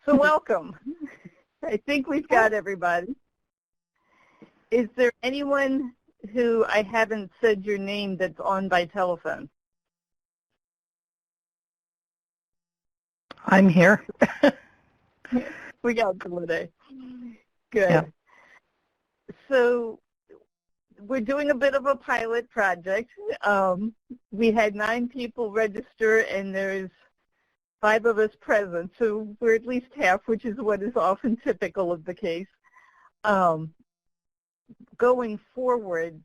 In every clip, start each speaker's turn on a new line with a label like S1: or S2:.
S1: So welcome. I think we've got everybody. Is there anyone who I haven't said your name that's on by telephone?
S2: I'm here.
S1: We got Delide. Good.
S2: Yeah.
S1: So we're doing a bit of a pilot project. We had 9 people register, and there's 5 of us present, so we're at least half, which is what is often typical of the case. Going forward,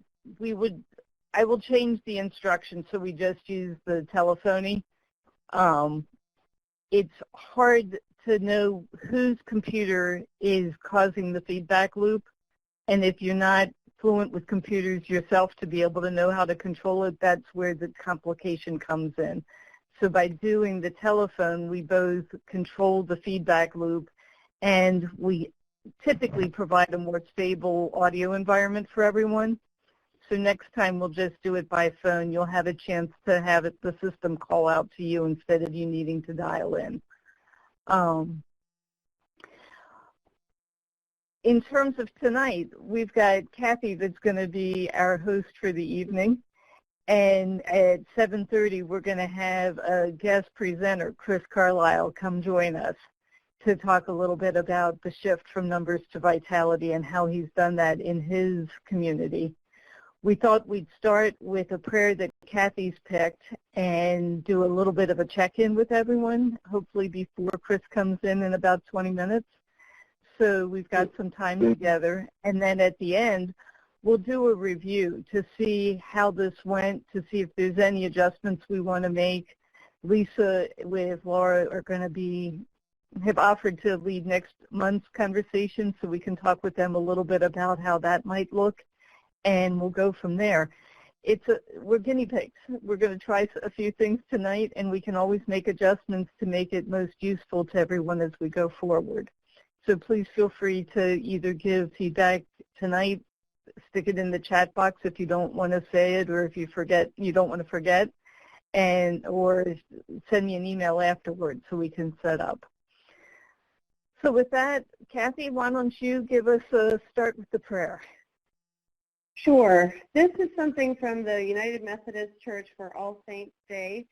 S1: I will change the instructions so we just use the telephony. It's hard to know whose computer is causing the feedback loop, and if you're not fluent with computers yourself to be able to know how to control it, that's where the complication comes in. So by doing the telephone, we both control the feedback loop, and we typically provide a more stable audio environment for everyone. So next time we'll just do it by phone. You'll have a chance to have the system call out to you instead of you needing to dial in. In terms of tonight, we've got Kathy that's going to be our host for the evening. And at 7:30, we're going to have a guest presenter, Chris Carlisle, come join us to talk a little bit about the shift from numbers to vitality and how he's done that in his community. We thought we'd start with a prayer that Kathy's picked and do a little bit of a check-in with everyone, hopefully before Chris comes in about 20 minutes. So we've got some time together. And then at the end, we'll do a review to see how this went, to see if there's any adjustments we want to make. Lisa with Laura are going to have offered to lead next month's conversation, so we can talk with them a little bit about how that might look, and we'll go from there. We're guinea pigs. We're going to try a few things tonight, and we can always make adjustments to make it most useful to everyone as we go forward. So please feel free to either give feedback tonight, stick it in the chat box if you don't want to say it, or if you don't want to forget, or send me an email afterwards so we can set up. So with that, Kathy, why don't you give us a start with the prayer?
S3: Sure. This is something from the United Methodist Church for All Saints Day.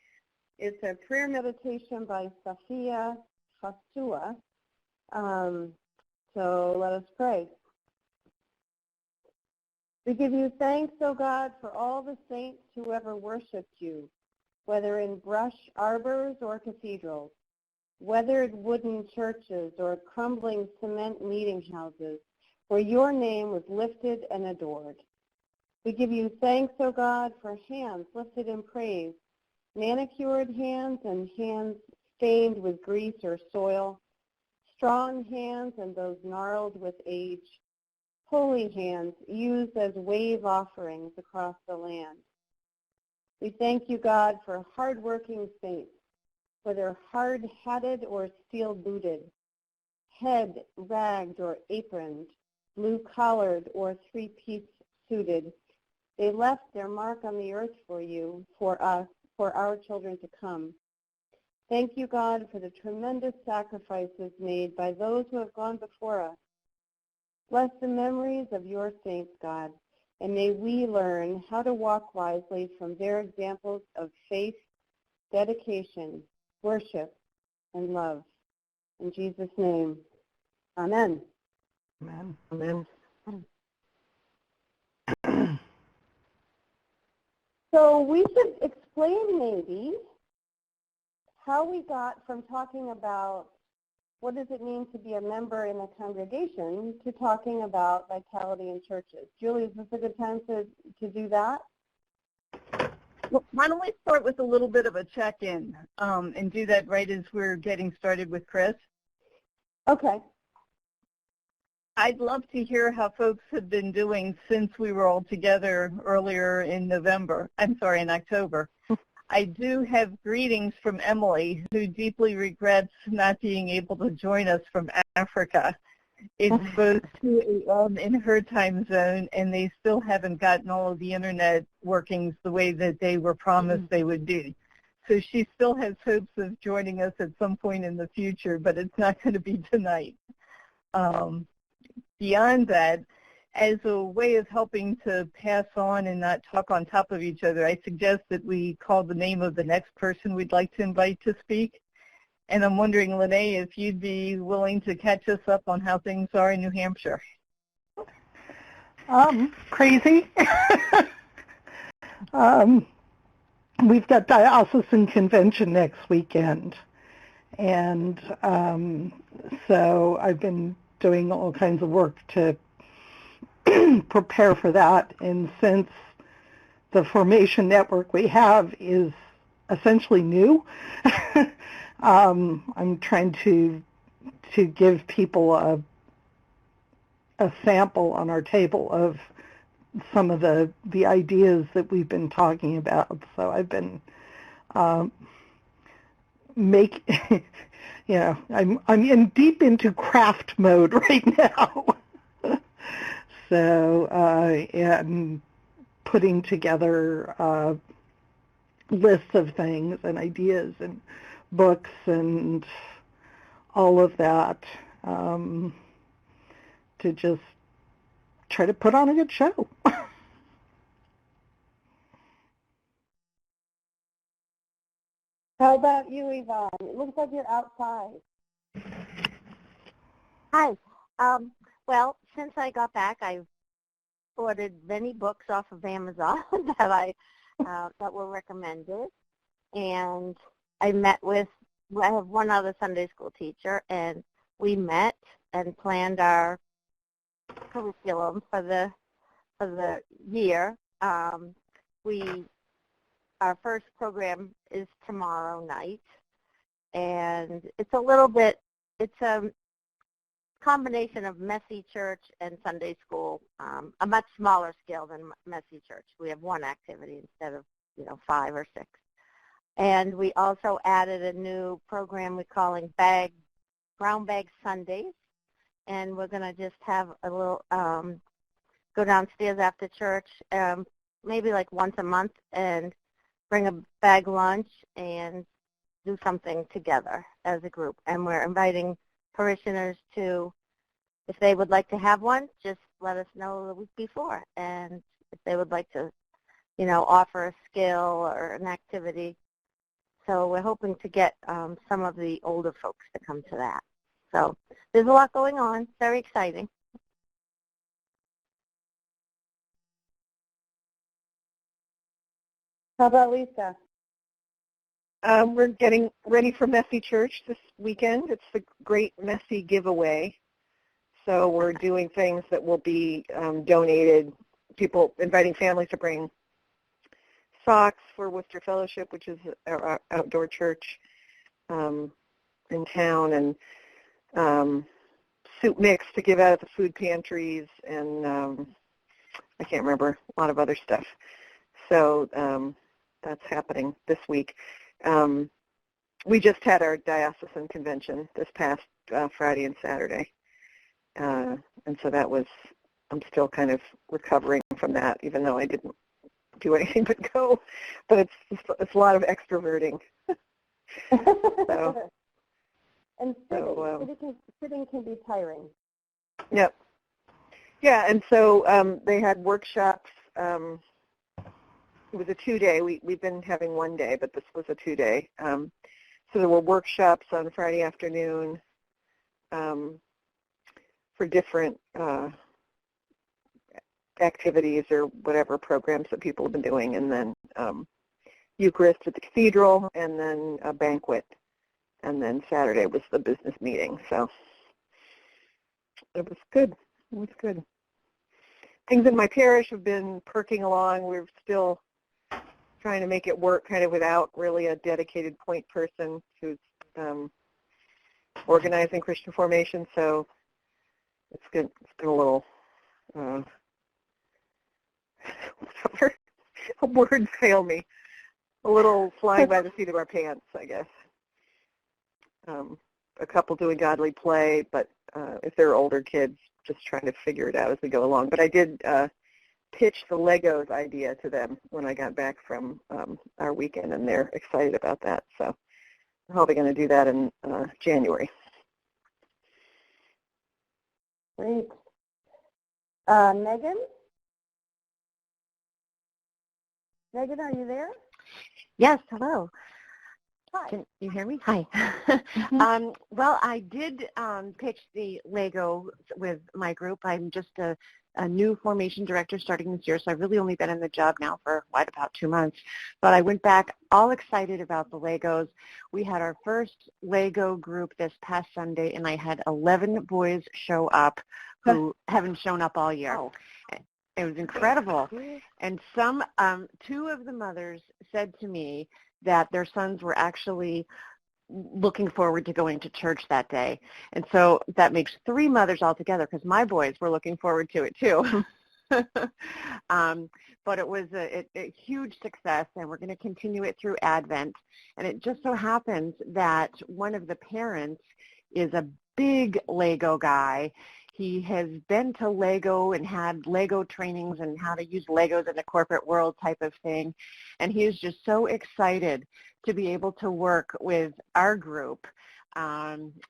S3: It's a prayer meditation by Safia Fasua. So let us pray. We give you thanks, O God, for all the saints who ever worshipped you, whether in brush arbors or cathedrals, weathered wooden churches or crumbling cement meeting houses, where your name was lifted and adored. We give you thanks, O God, for hands lifted in praise, manicured hands and hands stained with grease or soil, strong hands and those gnarled with age, holy hands used as wave offerings across the land. We thank you, God, for hard-working saints, whether hard-hatted or steel-booted, head ragged or aproned, blue-collared or three-piece suited. They left their mark on the earth for you, for us, for our children to come. Thank you, God, for the tremendous sacrifices made by those who have gone before us. Bless the memories of your saints, God, and may we learn how to walk wisely from their examples of faith, dedication, worship, and love. In Jesus' name, amen.
S2: Amen. Amen.
S3: So we should explain maybe how we got from talking about what does it mean to be a member in a congregation to talking about vitality in churches. Julie, is this a good time to do that?
S1: Well, why don't we start with a little bit of a check-in and do that right as we're getting started with Chris?
S3: Okay.
S1: I'd love to hear how folks have been doing since we were all together earlier in October. I do have greetings from Emily, who deeply regrets not being able to join us from Africa. It's both 2 a.m. in her time zone, and they still haven't gotten all of the internet workings the way that they were promised they would be. So she still has hopes of joining us at some point in the future, but it's not going to be tonight. Beyond that, as a way of helping to pass on and not talk on top of each other, I suggest that we call the name of the next person we'd like to invite to speak. And I'm wondering, Lene, if you'd be willing to catch us up on how things are in New Hampshire.
S2: Crazy. We've got diocesan convention next weekend. And so I've been doing all kinds of work to prepare for that. And since the formation network we have is essentially new, I'm trying to give people a sample on our table of some of the ideas that we've been talking about. So I've been I'm deep into craft mode right now. So and putting together lists of things and ideas and books and all of that to just try to put on a good show.
S3: How about you, Yvonne? It looks like you're outside.
S4: Hi. Well, since I got back, I've ordered many books off of Amazon that were recommended, and I have one other Sunday school teacher, and we met and planned our curriculum for the year. Our first program is tomorrow night, and it's a combination of Messy Church and Sunday school, a much smaller scale than Messy Church. We have one activity instead of 5 or 6. And we also added a new program we're calling Brown Bag Sundays, and we're going to just have a little go downstairs after church, maybe like once a month, and bring a bag lunch and do something together as a group. And we're inviting parishioners to, if they would like to have one, just let us know the week before. And if they would like to, offer a skill or an activity. So we're hoping to get some of the older folks to come to that. So there's a lot going on. Very exciting.
S3: How about Lisa?
S5: We're getting ready for Messy Church this weekend. It's the Great Messy Giveaway. So we're doing things that will be donated, people inviting families to bring socks for Worcester Fellowship, which is our outdoor church in town, and soup mix to give out at the food pantries, and I can't remember, a lot of other stuff. So that's happening this week. We just had our diocesan convention this past Friday and Saturday. And so that was, I'm still kind of recovering from that, even though I didn't do anything but go. But it's a lot of extroverting. So,
S3: and sitting can be tiring.
S5: Yep. Yeah, and so they had workshops. It was a 2-day. We've been having 1 day, but this was a 2-day. So there were workshops on Friday afternoon for different activities or whatever programs that people have been doing, and then Eucharist at the cathedral, and then a banquet, and then Saturday was the business meeting. So it was good. It was good. Things in my parish have been perking along. We're still trying to make it work kind of without really a dedicated point person who's organizing Christian formation. So it's good. It's been a little, words fail me, a little flying by the seat of our pants, I guess. A couple doing godly play, but if they're older kids, just trying to figure it out as we go along. But I did pitched the Legos idea to them when I got back from our weekend, and they're excited about that. So I'm probably going to do that in January.
S3: Great. Megan? Megan, are you there?
S6: Yes, hello.
S3: Hi.
S6: Can you hear me? Hi. Well, I did pitch the Lego with my group. I'm just a new formation director starting this year, so I've really only been in the job now for about 2 months. But I went back all excited about the Legos. We had our first Lego group this past Sunday, and I had 11 boys show up who haven't shown up all year.
S3: Oh.
S6: It was incredible. And two of the mothers said to me that their sons were actually looking forward to going to church that day. And so that makes 3 mothers altogether, because my boys were looking forward to it too. But it was a huge success, and we're going to continue it through Advent. And it just so happens that one of the parents is a big Lego guy. He has been to Lego and had Lego trainings and how to use Legos in the corporate world type of thing. And he is just so excited to be able to work with our group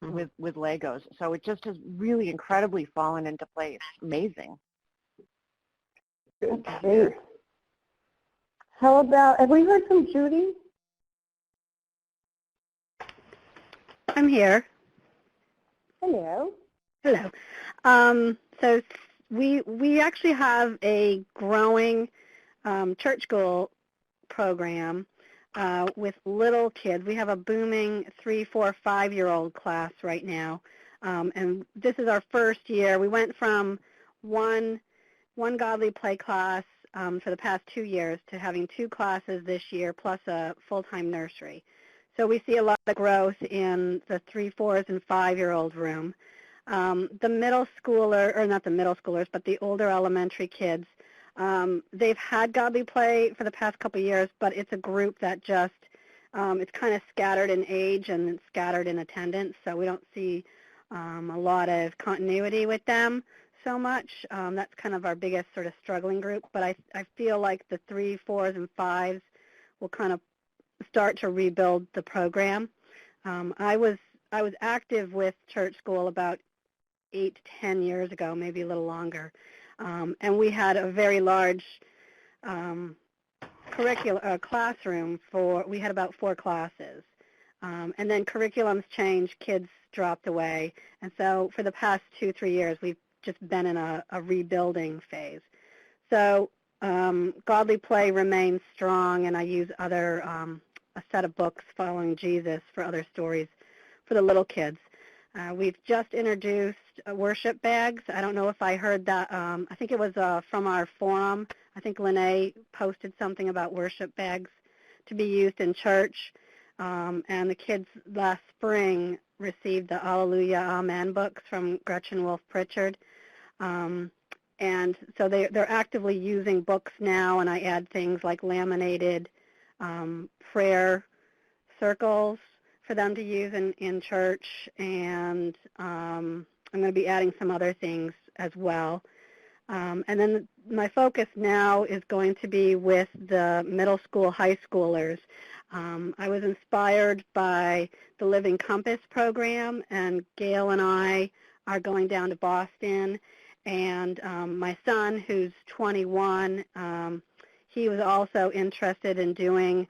S6: with Legos. So it just has really incredibly fallen into place. Amazing.
S3: That's great. How about, have we heard from Judy?
S7: I'm here.
S3: Hello.
S7: Hello. So we actually have a growing church school program with little kids. We have a booming 3, 4, 5-year-old class right now, and this is our first year. We went from one godly play class for the past 2 years to having 2 classes this year plus a full-time nursery. So we see a lot of growth in the 3, 4s, and 5-year-old room. The middle schooler, or not the middle schoolers, but the older elementary kids, they've had godly play for the past couple of years, but it's a group that just, it's kind of scattered in age and it's scattered in attendance, so we don't see a lot of continuity with them so much. That's kind of our biggest sort of struggling group, but I feel like the 3, 4s, and 5s will kind of start to rebuild the program. I was active with church school about 8 to 10 years ago, maybe a little longer, and we had a very large classroom we had about 4 classes, and then curriculums changed, kids dropped away, and so for the past 2, 3 years we've just been in a rebuilding phase. So godly play remains strong, and I use a set of books following Jesus for other stories for the little kids. We've just introduced worship bags. I don't know if I heard that. I think it was from our forum. I think Lene posted something about worship bags to be used in church. And the kids last spring received the Alleluia, Amen books from Gretchen Wolfe Pritchard. And so they're actively using books now, and I add things like laminated prayer circles for them to use in church, and I'm going to be adding some other things as well. And then my focus now is going to be with the middle school, high schoolers. I was inspired by the Living Compass program, and Gail and I are going down to Boston, and my son, who's 21, he was also interested in doing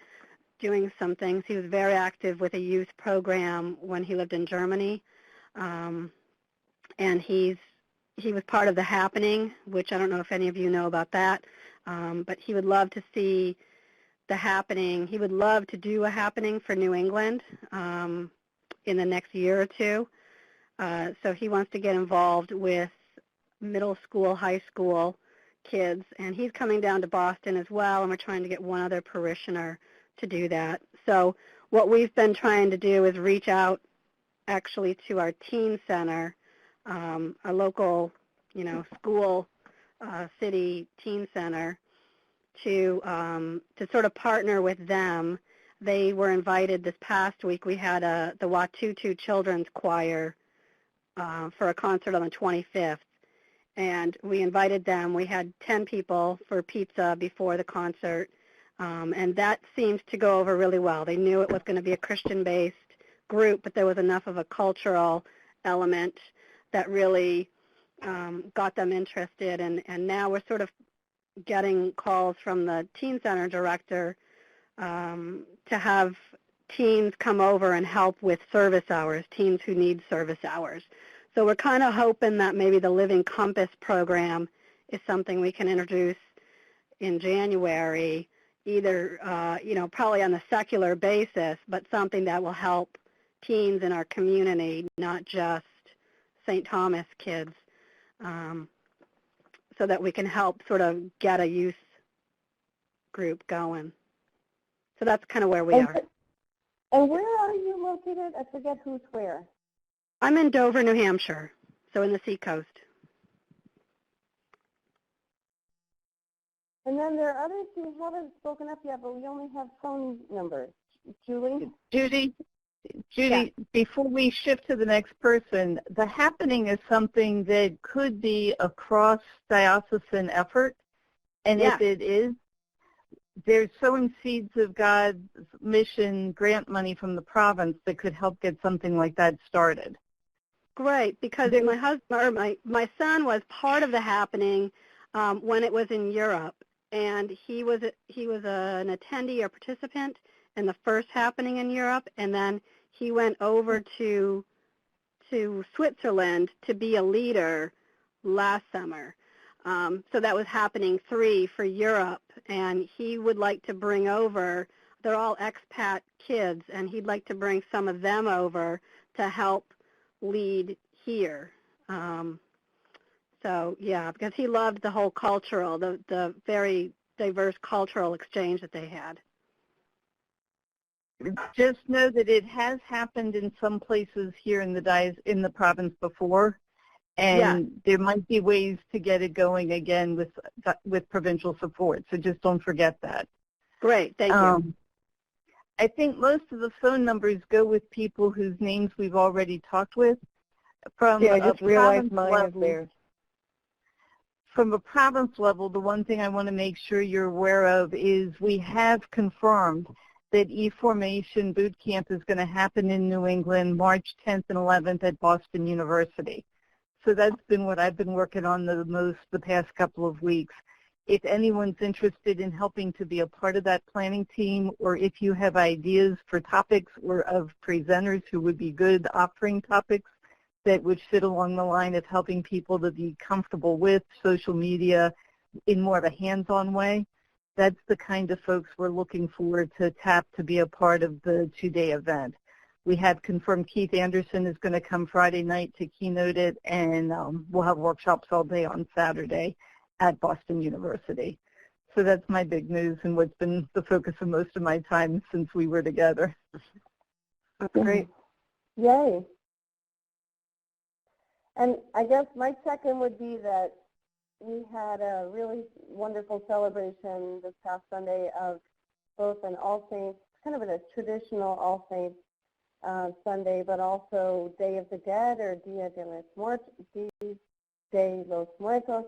S7: some things. He was very active with a youth program when he lived in Germany, and he was part of the Happening, which I don't know if any of you know about that, but he would love to see the Happening. He would love to do a Happening for New England in the next year or two. So he wants to get involved with middle school, high school kids, and he's coming down to Boston as well, and we're trying to get one other parishioner to do that. So what we've been trying to do is reach out actually to our teen center, a local, school, city teen center, to sort of partner with them. They were invited this past week. We had the Watutu Children's Choir for a concert on the 25th, and we invited them. We had 10 people for pizza before the concert, and that seemed to go over really well. They knew it was going to be a Christian-based group, but there was enough of a cultural element that really got them interested, and now we're sort of getting calls from the teen center director to have teens come over and help with service hours, teens who need service hours. So we're kind of hoping that maybe the Living Compass program is something we can introduce in January, either, probably on a secular basis, but something that will help teens in our community, not just St. Thomas kids, so that we can help sort of get a youth group going. So that's kind of where we are.
S3: And where are you located? I forget who's where.
S7: I'm in Dover, New Hampshire, so in the Seacoast.
S3: And then there are others who haven't spoken up yet, but we only have phone numbers. Julie?
S1: Judy,
S3: Yeah.
S1: before we shift to the next person, the happening is something that could be a cross-diocesan effort, and
S7: Yeah.
S1: if it is, there's sowing seeds of God's mission grant money from the province that could help get something like that started.
S7: Great, because my husband or my son was part of the happening when it was in Europe, and he was an attendee or participant in the first happening in Europe, and then he went over to Switzerland to be a leader last summer. So that was happening 3 for Europe, and he would like to bring over, they're all expat kids, and he'd like to bring some of them over to help lead here. So, yeah, because he loved the whole cultural, the very diverse cultural exchange that they had.
S1: Just know that it has happened in some places here in the province before, and there might be ways to get it going again with provincial support. So just don't forget that.
S7: Great, thank you.
S1: I think most of the phone numbers go with people whose names we've already talked with.
S5: I just realized mine is there.
S1: From a province level, the one thing I want to make sure you're aware of is we have confirmed that eFormation Boot Camp is going to happen in New England March 10th and 11th at Boston University. So that's been what I've been working on the most the past couple of weeks. If anyone's interested in helping to be a part of that planning team, or if you have ideas for topics or of presenters who would be good offering topics that would fit along the line of helping people to be comfortable with social media in more of a hands-on way, that's the kind of folks we're looking for to tap to be a part of the 2-day event. We have confirmed Keith Anderson is going to come Friday night to keynote it, and we'll have workshops all day on Saturday at Boston University. So that's my big news and what's been the focus of most of my time since we were together.
S5: That's great.
S3: Yay. And I guess my second would be that we had a really wonderful celebration this past Sunday of both an All Saints, kind of a traditional All Saints Sunday, but also Day of the Dead, or Dia de los Muertos,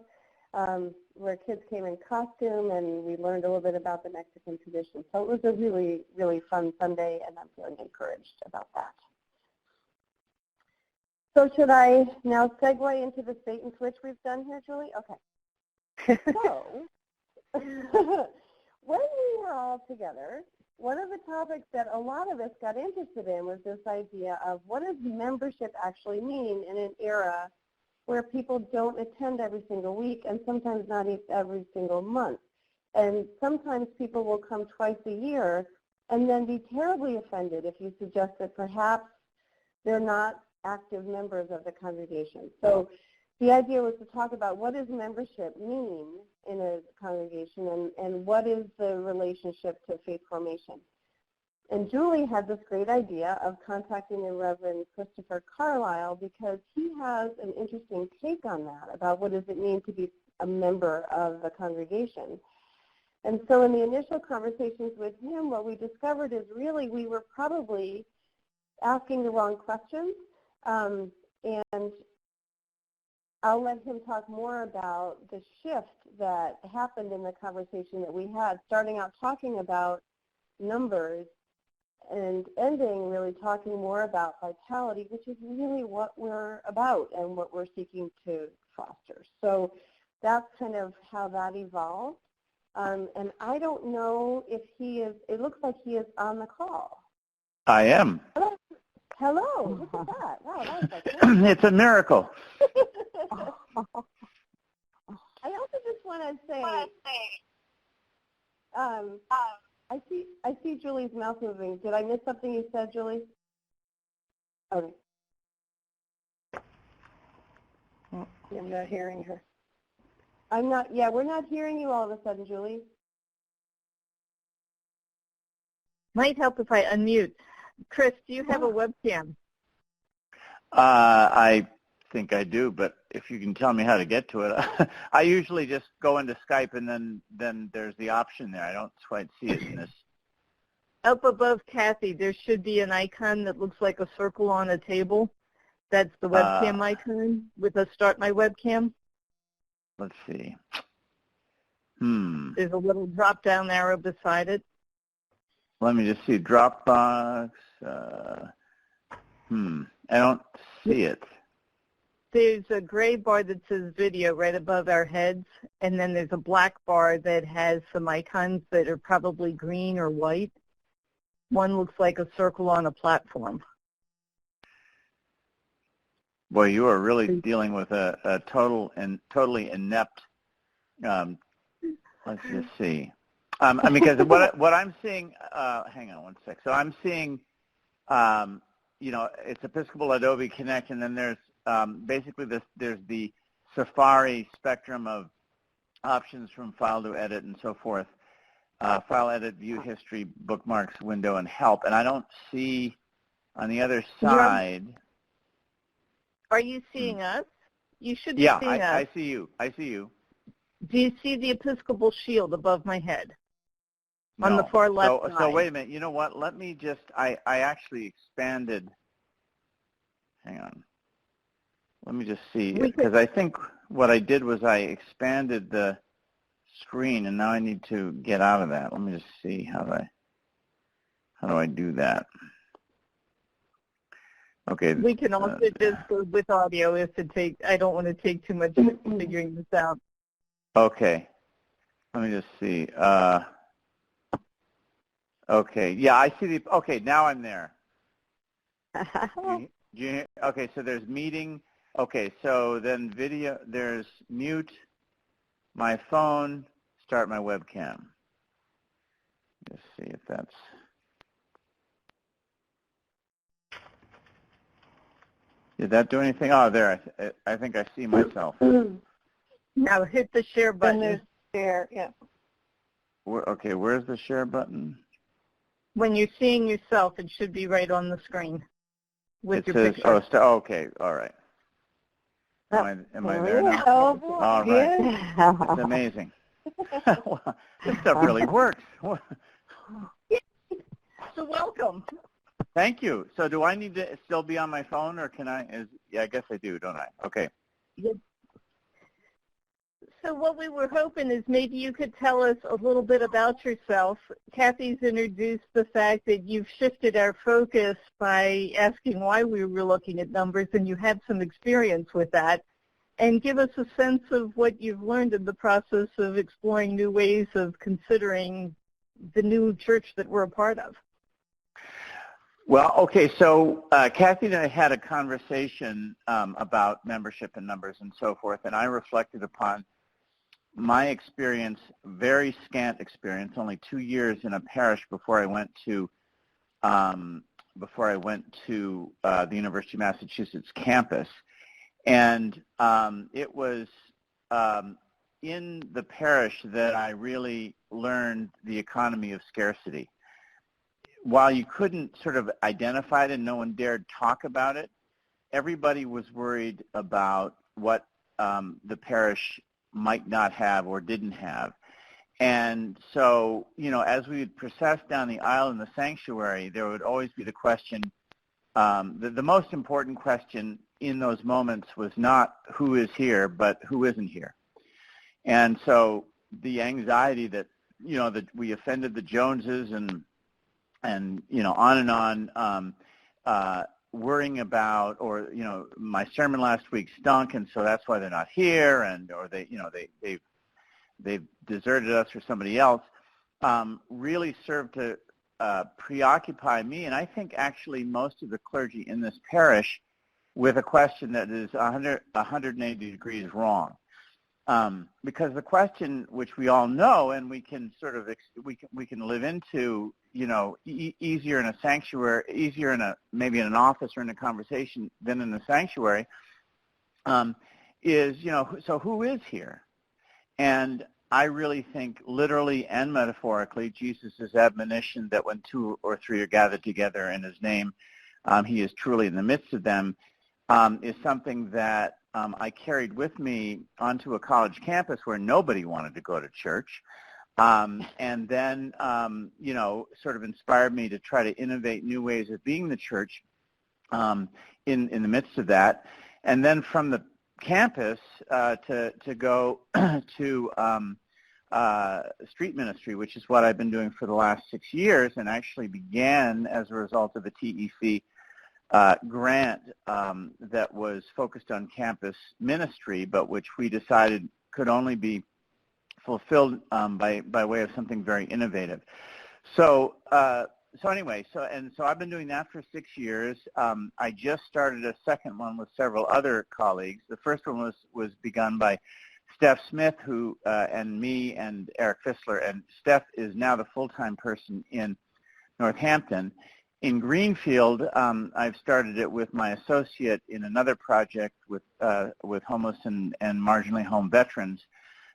S3: where kids came in costume and we learned a little bit about the Mexican tradition. So it was a really, really fun Sunday, and I'm feeling encouraged about that. So should I now segue into the Satan switch we've done here, Julie? Okay. So when we were all together, one of the topics that a lot of us got interested in was this idea of what does membership actually mean in an era where people don't attend every single week and sometimes not every single month. And sometimes people will come twice a year and then be terribly offended if you suggest that perhaps they're not active members of the congregation. So the idea was to talk about what does membership mean in a congregation, and what is the relationship to faith formation. And Julie had this great idea of contacting the Reverend Christopher Carlisle because he has an interesting take on that, about what does it mean to be a member of a congregation. And so in the initial conversations with him, what we discovered is really we were probably asking the wrong questions. And I'll let him talk more about the shift that happened in the conversation that we had, starting out talking about numbers and ending really talking more about vitality, which is really what we're about and what we're seeking to foster. So that's kind of how that evolved. And I don't know if he is, it looks like he is on the call.
S8: I am.
S3: Hello, look at that. Wow, that was like
S8: It's a miracle.
S3: I also just want to say, I see Julie's mouth moving. Did I miss something you said, Julie? Okay.
S5: I'm not hearing her.
S3: I'm not, yeah, we're not hearing you all of a sudden, Julie.
S1: Might help if I unmute. Chris, do you have a webcam?
S8: I think I do, but if you can tell me how to get to it. I usually just go into Skype and then there's the option there. I don't quite see it in this.
S1: Up above Kathy, there should be an icon that looks like a circle on a table. That's the webcam icon with a Start My Webcam.
S8: Let's see.
S1: There's a little drop-down arrow beside it.
S8: Let me just see. Dropbox. I don't see it.
S1: There's a gray bar that says video right above our heads, and then there's a black bar that has some icons that are probably green or white. One looks like a circle on a platform.
S8: Boy, you are really dealing with a totally inept. Let's just see. I mean, because what I'm seeing. Hang on one sec. So I'm seeing, it's Episcopal Adobe Connect, and then there's basically there's the Safari spectrum of options from file to edit and so forth. File, edit, view history, bookmarks, window, and help. And I don't see on the other side.
S1: Are you seeing us? You should be seeing us.
S8: Yeah, I see you. I see you.
S1: Do you see the Episcopal shield above my head?
S8: No.
S1: On the far left side.
S8: So wait a minute. You know what? Let me just, I actually expanded. Hang on. Let me just see. Because I think what I did was I expanded the screen, and now I need to get out of that. Let me just see how do I do that? Okay.
S1: We can also just go with audio if it takes. I don't want to take too much figuring this out.
S8: Okay. Let me just see. Okay. Yeah, I see the. Okay, now I'm there. Okay, so there's meeting. Okay, so then video. There's mute my phone. Start my webcam. Let's see if that's. Did that do anything? Oh, there. I think I see myself.
S1: Now hit the share button.
S5: And there's share, yeah.
S8: Okay, where's the share button?
S1: When you're seeing yourself, it should be right on the screen with
S8: It
S1: your
S8: says,
S1: picture.
S8: okay, all right. Am I there now?
S3: Oh, boy.
S8: All right. It's amazing. This stuff really works.
S1: So welcome.
S8: Thank you. So do I need to still be on my phone, or can I? Yeah, I guess I do, don't I? Okay.
S1: So what we were hoping is maybe you could tell us a little bit about yourself. Kathy's introduced the fact that you've shifted our focus by asking why we were looking at numbers, and you had some experience with that. And give us a sense of what you've learned in the process of exploring new ways of considering the new church that we're a part of.
S8: Well, okay, so Kathy and I had a conversation about membership and numbers and so forth, and I reflected upon my experience, very scant experience, only 2 years in a parish before I went to the University of Massachusetts campus, and it was in the parish that I really learned the economy of scarcity. While you couldn't sort of identify it and no one dared talk about it, everybody was worried about what the parish might not have or didn't have. And so, as we would process down the aisle in the sanctuary, there would always be the question, the most important question in those moments was not who is here, but who isn't here. And so the anxiety that, that we offended the Joneses and on and on, worrying about, or, my sermon last week stunk, and so that's why they're not here, or they've deserted us for somebody else, really served to preoccupy me, and I think actually most of the clergy in this parish, with a question that is 180 degrees wrong. Because the question, which we all know, and we can sort of we can live into, easier in a sanctuary, easier in maybe in an office or in a conversation than in a sanctuary, is so who is here? And I really think literally and metaphorically, Jesus' admonition that when 2 or 3 are gathered together in his name, he is truly in the midst of them, is something that I carried with me onto a college campus where nobody wanted to go to church, and then, sort of inspired me to try to innovate new ways of being the church in the midst of that. And then from the campus to go to street ministry, which is what I've been doing for the last 6 years, and actually began as a result of a TEC grant that was focused on campus ministry, but which we decided could only be fulfilled by way of something very innovative. So anyway, so I've been doing that for 6 years. I just started a second one with several other colleagues. The first one was begun by Steph Smith, who and me and Eric Fissler, and Steph is now the full-time person in Northampton. In Greenfield, I've started it with my associate in another project with homeless and marginally home veterans,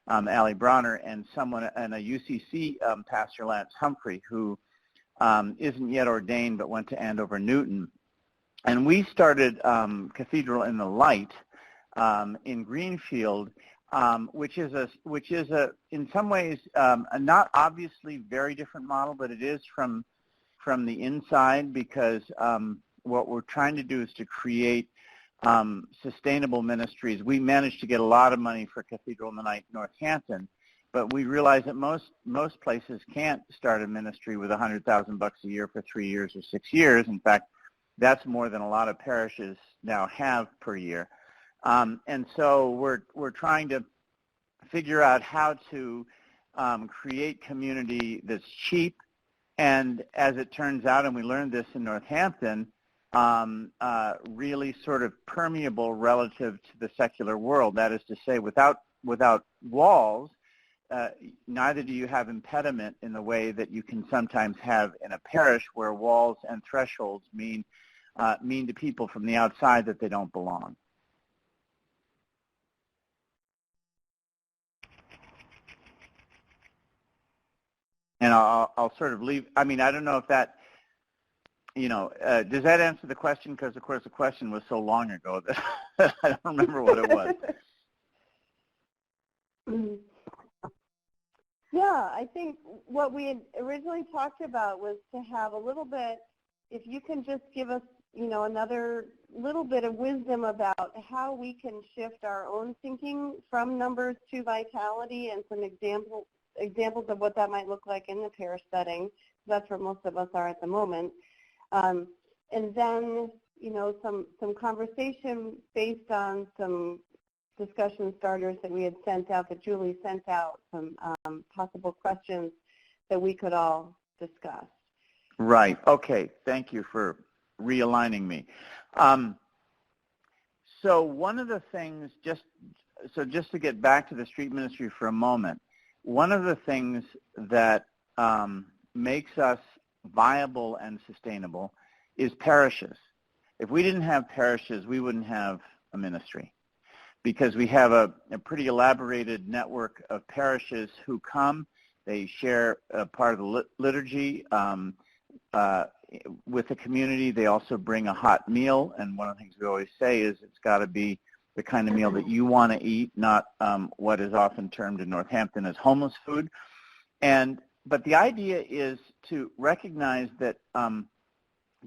S8: Allie Bronner, and a UCC pastor, Lance Humphrey, who isn't yet ordained but went to Andover Newton. And we started Cathedral in the Light in Greenfield, which is in some ways a not obviously very different model, but it is from the inside, because what we're trying to do is to create sustainable ministries. We managed to get a lot of money for Cathedral in the Night Northampton, but we realize that most places can't start a ministry with $100,000 a year for 3 years or 6 years. In fact, that's more than a lot of parishes now have per year. And so we're trying to figure out how to create community that's cheap, and as it turns out, and we learned this in Northampton, really sort of permeable relative to the secular world. That is to say, without walls, neither do you have impediment in the way that you can sometimes have in a parish, where walls and thresholds mean to people from the outside that they don't belong. And I'll sort of leave. I mean, I don't know if that, does that answer the question? Because, of course, the question was so long ago that I don't remember what it was.
S3: Yeah, I think what we had originally talked about was to have a little bit, if you can just give us, another little bit of wisdom about how we can shift our own thinking from numbers to vitality, and some examples of what that might look like in the parish setting. That's where most of us are at the moment. And then, some conversation based on some discussion starters that we had sent out, that Julie sent out, some possible questions that we could all discuss.
S8: Right. Okay. Thank you for realigning me. So one of the things, just to get back to the street ministry for a moment, one of the things that makes us viable and sustainable is parishes. If we didn't have parishes, we wouldn't have a ministry, because we have a pretty elaborated network of parishes who come. They share a part of the liturgy with the community. They also bring a hot meal, and one of the things we always say is it's got to be the kind of meal that you want to eat, not what is often termed in Northampton as homeless food. But the idea is to recognize that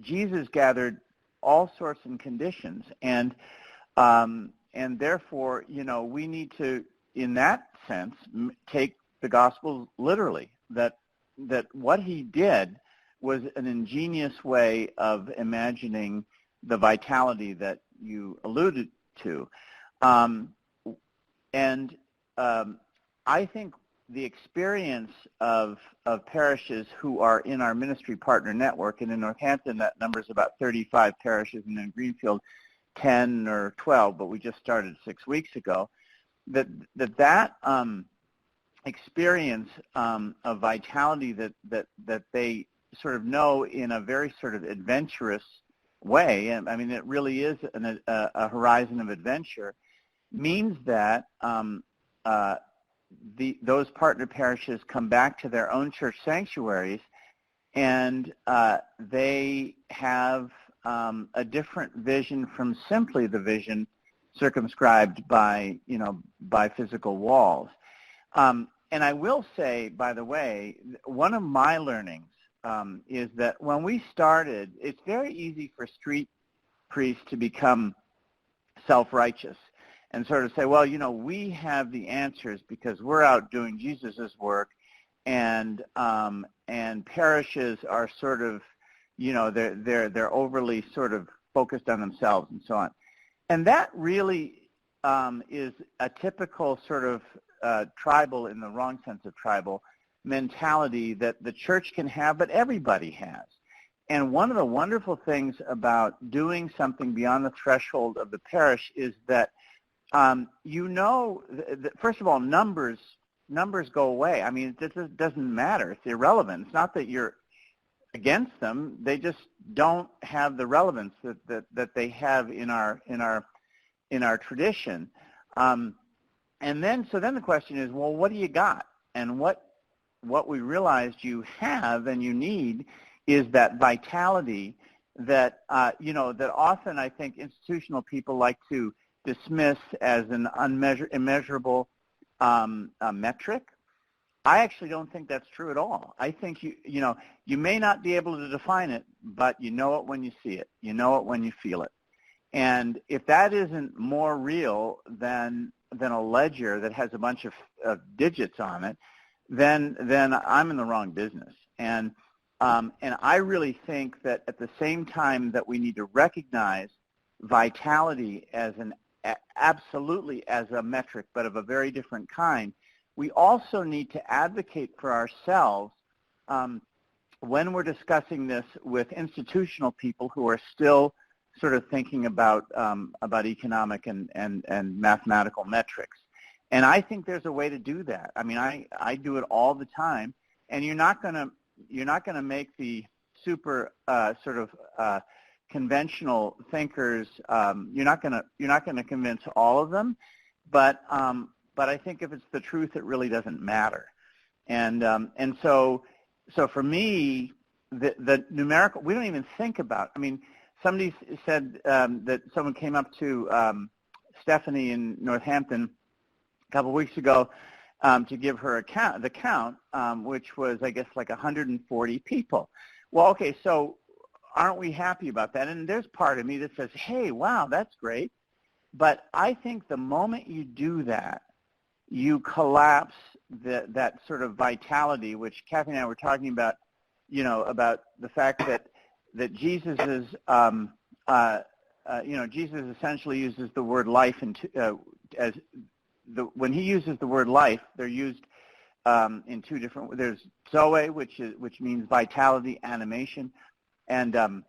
S8: Jesus gathered all sorts and conditions, and therefore, we need to, in that sense, take the Gospels literally. That what he did was an ingenious way of imagining the vitality that you alluded to, I think the experience of parishes who are in our ministry partner network, and in Northampton that number is about 35 parishes, and in Greenfield 10 or 12, but we just started 6 weeks ago, that experience of vitality that they sort of know in a very sort of adventurous way, and I mean it really is a horizon of adventure, means that those partner parishes come back to their own church sanctuaries, and they have a different vision from simply the vision circumscribed by physical walls. And I will say, by the way, one of my learnings is that when we started, it's very easy for street priests to become self-righteous and sort of say, well, we have the answers because we're out doing Jesus's work, and parishes are sort of, they're overly sort of focused on themselves and so on. And that really is a typical sort of tribal, in the wrong sense of tribal, mentality that the church can have, but everybody has. And one of the wonderful things about doing something beyond the threshold of the parish is that, first of all, numbers go away. I mean, it doesn't matter. It's irrelevant. It's not that you're against them. They just don't have the relevance that they have in our tradition. And then the question is, well, what do you got? And what we realized you have and you need is that vitality that that often I think institutional people like to dismiss as an immeasurable metric. I actually don't think that's true at all. I think you may not be able to define it, but you know it when you see it. You know it when you feel it. And if that isn't more real than a ledger that has a bunch of digits on it, then I'm in the wrong business. And I really think that at the same time that we need to recognize vitality as absolutely as a metric, but of a very different kind, we also need to advocate for ourselves when we're discussing this with institutional people who are still sort of thinking about economic and mathematical metrics. And I think there's a way to do that. I mean, I do it all the time, and you're not going to make the super sort of conventional thinkers. You're not going to convince all of them, but I think if it's the truth, it really doesn't matter. And so for me, the numerical, we don't even think about. I mean, somebody said that someone came up to Stephanie in Northampton a couple of weeks ago to give her the count, which was, I guess, like 140 people. Well, okay, so aren't we happy about that? And there's part of me that says, hey, wow, that's great. But I think the moment you do that, you collapse that sort of vitality, which Kathy and I were talking about, about the fact that Jesus is, Jesus essentially uses the word life when he uses the word life, they're used in two different. There's zoe, which means vitality, animation, and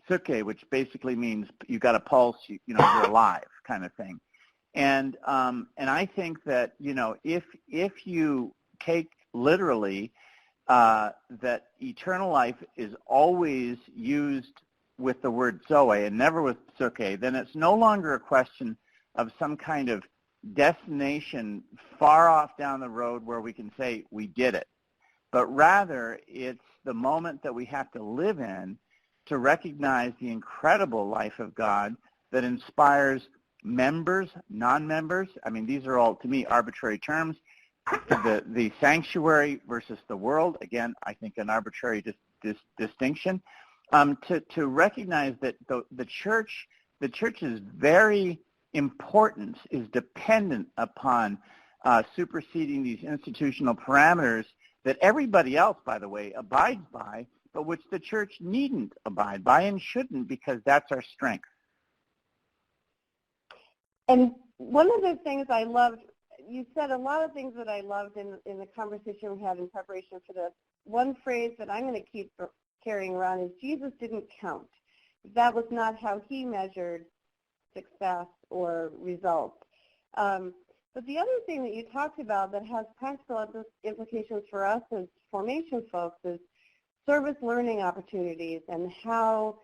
S8: psyche, which basically means you got a pulse, you're alive, kind of thing. And I think that if you take literally that eternal life is always used with the word zoe and never with psyche, then it's no longer a question of some kind of destination far off down the road where we can say we did it, but rather it's the moment that we have to live in to recognize the incredible life of God that inspires members, non-members. I mean, these are all, to me, arbitrary terms. The sanctuary versus the world, again, I think an arbitrary distinction. to recognize that the church's very importance is dependent upon superseding these institutional parameters that everybody else, by the way, abides by, but which the church needn't abide by and shouldn't, because that's our strength.
S3: And one of the things I loved, you said a lot of things that I loved in the conversation we had in preparation for this. One phrase that I'm going to keep carrying around is Jesus didn't count. That was not how he measured success or results. But the other thing that you talked about that has practical implications for us as formation folks is service learning opportunities and how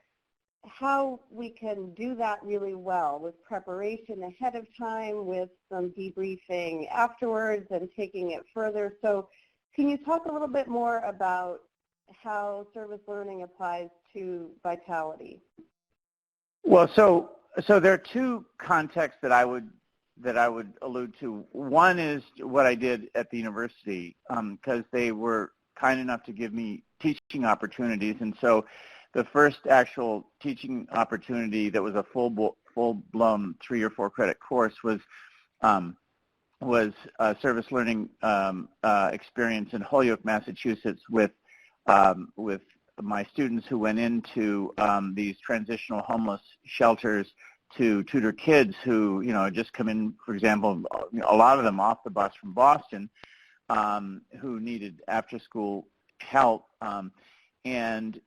S3: we can do that really well with preparation ahead of time, with some debriefing afterwards and taking it further. So can you talk a little bit more about how service learning applies to vitality?
S8: Well, so there are two contexts that I would allude to. One is what I did at the university, because they were kind enough to give me teaching opportunities, and so the first actual teaching opportunity that was a full-blown 3 or 4 credit course was a service learning experience in Holyoke, Massachusetts, with my students who went into these transitional homeless shelters to tutor kids who, had just come in, for example, a lot of them off the bus from Boston, who needed after-school help. And,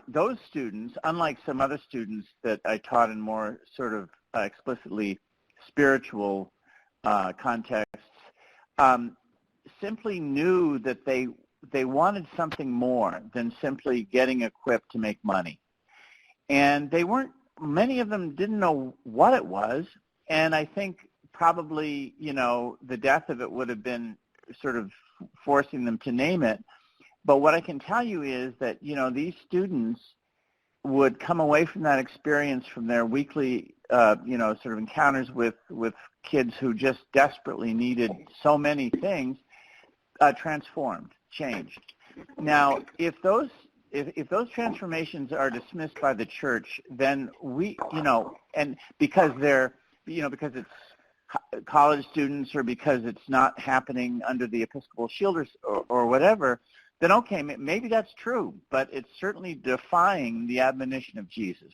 S8: those students, unlike some other students that I taught in more sort of explicitly spiritual contexts, simply knew that they wanted something more than simply getting equipped to make money. And many of them didn't know what it was, and I think probably, the death of it would have been sort of forcing them to name it. But what I can tell you is that, these students would come away from that experience, from their weekly, sort of encounters with kids who just desperately needed so many things, transformed, changed. Now, if those transformations are dismissed by the church, then and because because it's college students, or because it's not happening under the Episcopal Shield or whatever, then okay, maybe that's true, but it's certainly defying the admonition of Jesus,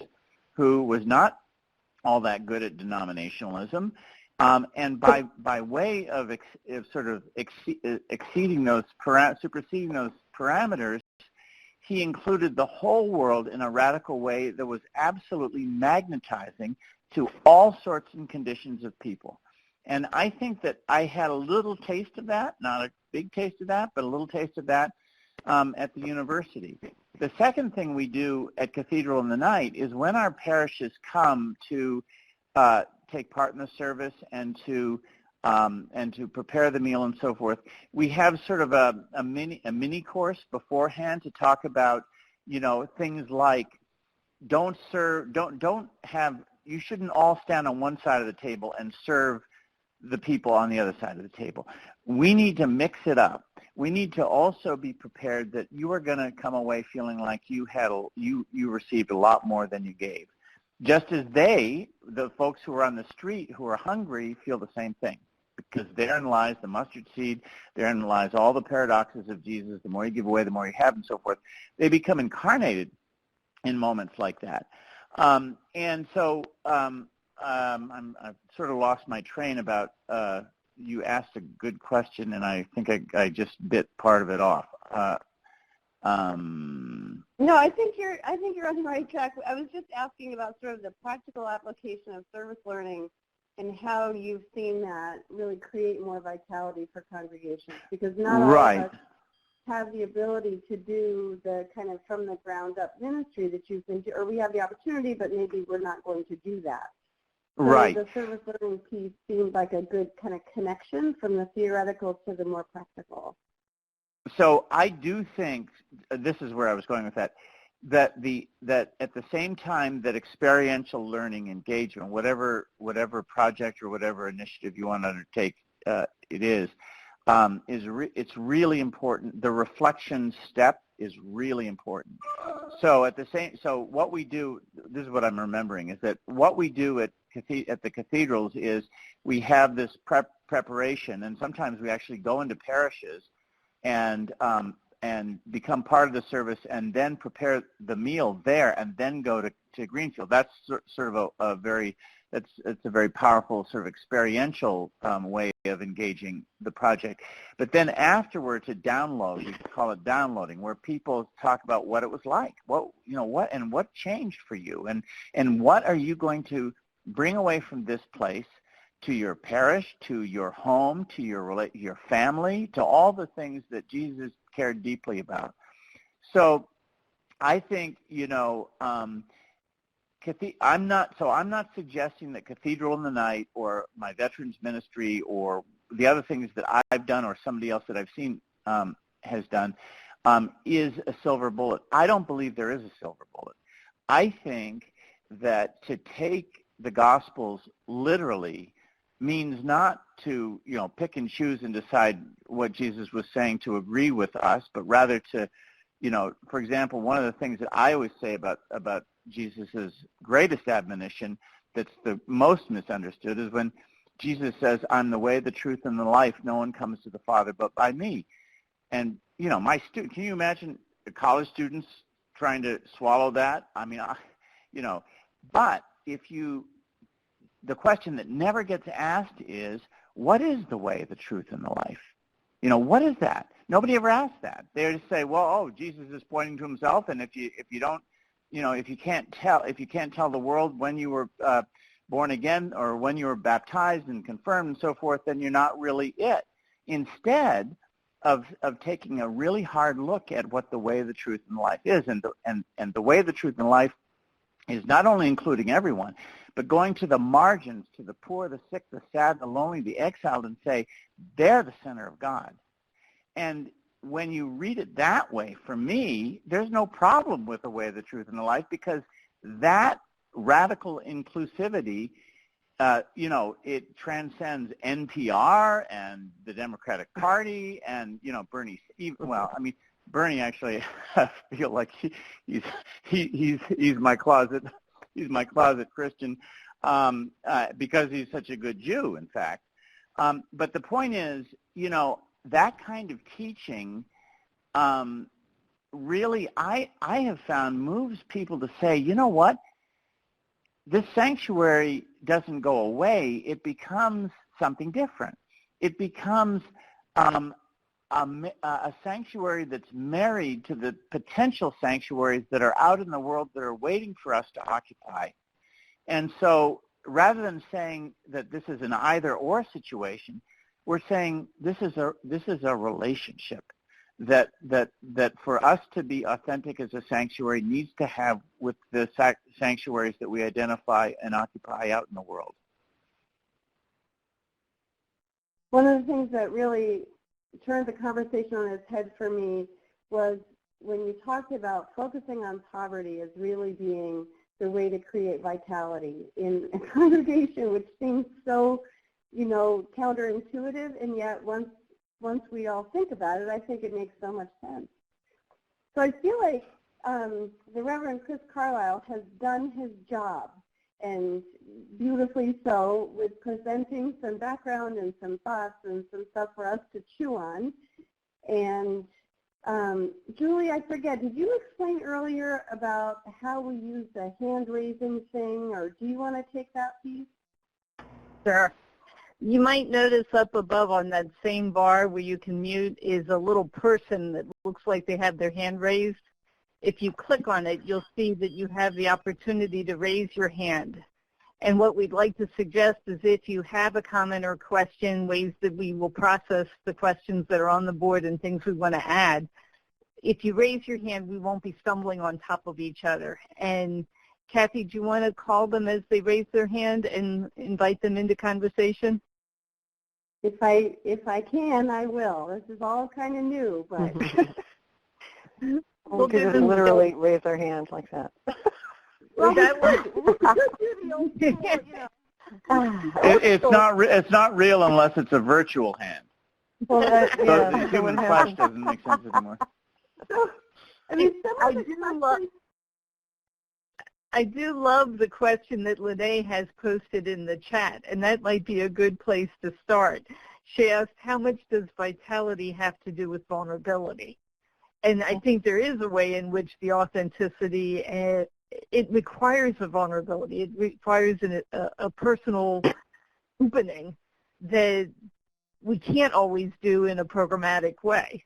S8: who was not all that good at denominationalism, and by way of superseding those parameters, he included the whole world in a radical way that was absolutely magnetizing to all sorts and conditions of people. And I think that I had a little taste of that, not a big taste of that, but a little taste of that at the university. The second thing we do at Cathedral in the Night is when our parishes come to take part in the service and to prepare the meal and so forth, we have sort of a mini course beforehand to talk about, things like you shouldn't all stand on one side of the table and serve the people on the other side of the table. We need to mix it up. We need to also be prepared that you are going to come away feeling like you received a lot more than you gave. Just as the folks who are on the street who are hungry, feel the same thing. Because therein lies the mustard seed, therein lies all the paradoxes of Jesus. The more you give away, the more you have, and so forth. They become incarnated in moments like that. And so I've sort of lost my train about, you asked a good question, and I think I just bit part of it off.
S3: No, I think you're on the right track. I was just asking about sort of the practical application of service learning and how you've seen that really create more vitality for congregations, because not all of us have the ability to do the kind of from the ground up ministry that you've been doing, or we have the opportunity, but maybe we're not going to do that. So
S8: right.
S3: The service learning piece seemed like a good kind of connection from the theoretical to the more practical.
S8: So I do think, this is where I was going with that at the same time that experiential learning engagement, whatever project or whatever initiative you want to undertake, it's really important. The reflection step is really important. So so what we do, this is what I'm remembering, is that what we do at the cathedrals is we have this preparation, and sometimes we actually go into parishes and become part of the service and then prepare the meal there and then go to Greenfield. That's sort of a very powerful sort of experiential way of engaging the project. But then afterwards, to download, we call it downloading, where people talk about what it was like, what changed for you, and what are you going to bring away from this place to your parish, to your home, to your family, to all the things that Jesus cared deeply about. So I think, I'm not suggesting that Cathedral in the Night or my veterans ministry or the other things that I've done or somebody else that I've seen has done is a silver bullet. I don't believe there is a silver bullet. I think that to take the Gospels literally means not to, pick and choose and decide what Jesus was saying to agree with us, but rather to, for example, one of the things that I always say about Jesus' greatest admonition that's the most misunderstood is when Jesus says, I'm the way, the truth, and the life. No one comes to the Father but by me. And, can you imagine the college students trying to swallow that? I mean, but the question that never gets asked is, what is the way, the truth, and the life? What is that? Nobody ever asks that. They just say, well, Jesus is pointing to himself, and if you don't, if you can't tell the world when you were born again or when you were baptized and confirmed and so forth, then you're not really it. Instead of taking a really hard look at what the way, the truth, and the life is, and the way, the truth, and the life is not only including everyone, but going to the margins, to the poor, the sick, the sad, the lonely, the exiled, and say, they're the center of God. And when you read it that way, for me, there's no problem with the way, the truth, and the life, because that radical inclusivity, it transcends NPR and the Democratic Party and, Bernie. Bernie actually, I feel like he's my closet Christian because he's such a good Jew, in fact. But the point is, that kind of teaching really, I have found, moves people to say, you know what, this sanctuary doesn't go away. It becomes something different. It becomes a sanctuary that's married to the potential sanctuaries that are out in the world that are waiting for us to occupy. And so rather than saying that this is an either-or situation, we're saying this is a relationship that for us to be authentic as a sanctuary needs to have with the sanctuaries that we identify and occupy out in the world.
S3: One of the things that really turned the conversation on its head for me was when you talked about focusing on poverty as really being the way to create vitality in a congregation, which seems so, counterintuitive, and yet once we all think about it, I think it makes so much sense. So I feel like the Reverend Chris Carlisle has done his job, and beautifully so, with presenting some background and some thoughts and some stuff for us to chew on. And Julie, I forget, did you explain earlier about how we use the hand-raising thing, or do you want to take that piece?
S1: Sure. You might notice up above on that same bar where you can mute is a little person that looks like they have their hand raised. If you click on it, you'll see that you have the opportunity to raise your hand. And what we'd like to suggest is if you have a comment or question, ways that we will process the questions that are on the board and things we want to add, if you raise your hand, we won't be stumbling on top of each other. And Kathy, do you want to call them as they raise their hand and invite them into conversation?
S3: If I can, I will. This is all kind of new, but
S5: we'll just literally raise our hand like that.
S1: Well, that
S8: it's not real unless it's a virtual hand.
S3: Well,
S8: So the human flesh doesn't make sense anymore.
S3: I mean,
S1: I do love the question that Lene has posted in the chat, and that might be a good place to start. She asked, how much does vitality have to do with vulnerability? And I think there is a way in which the authenticity, it requires a vulnerability. It requires a personal opening that we can't always do in a programmatic way.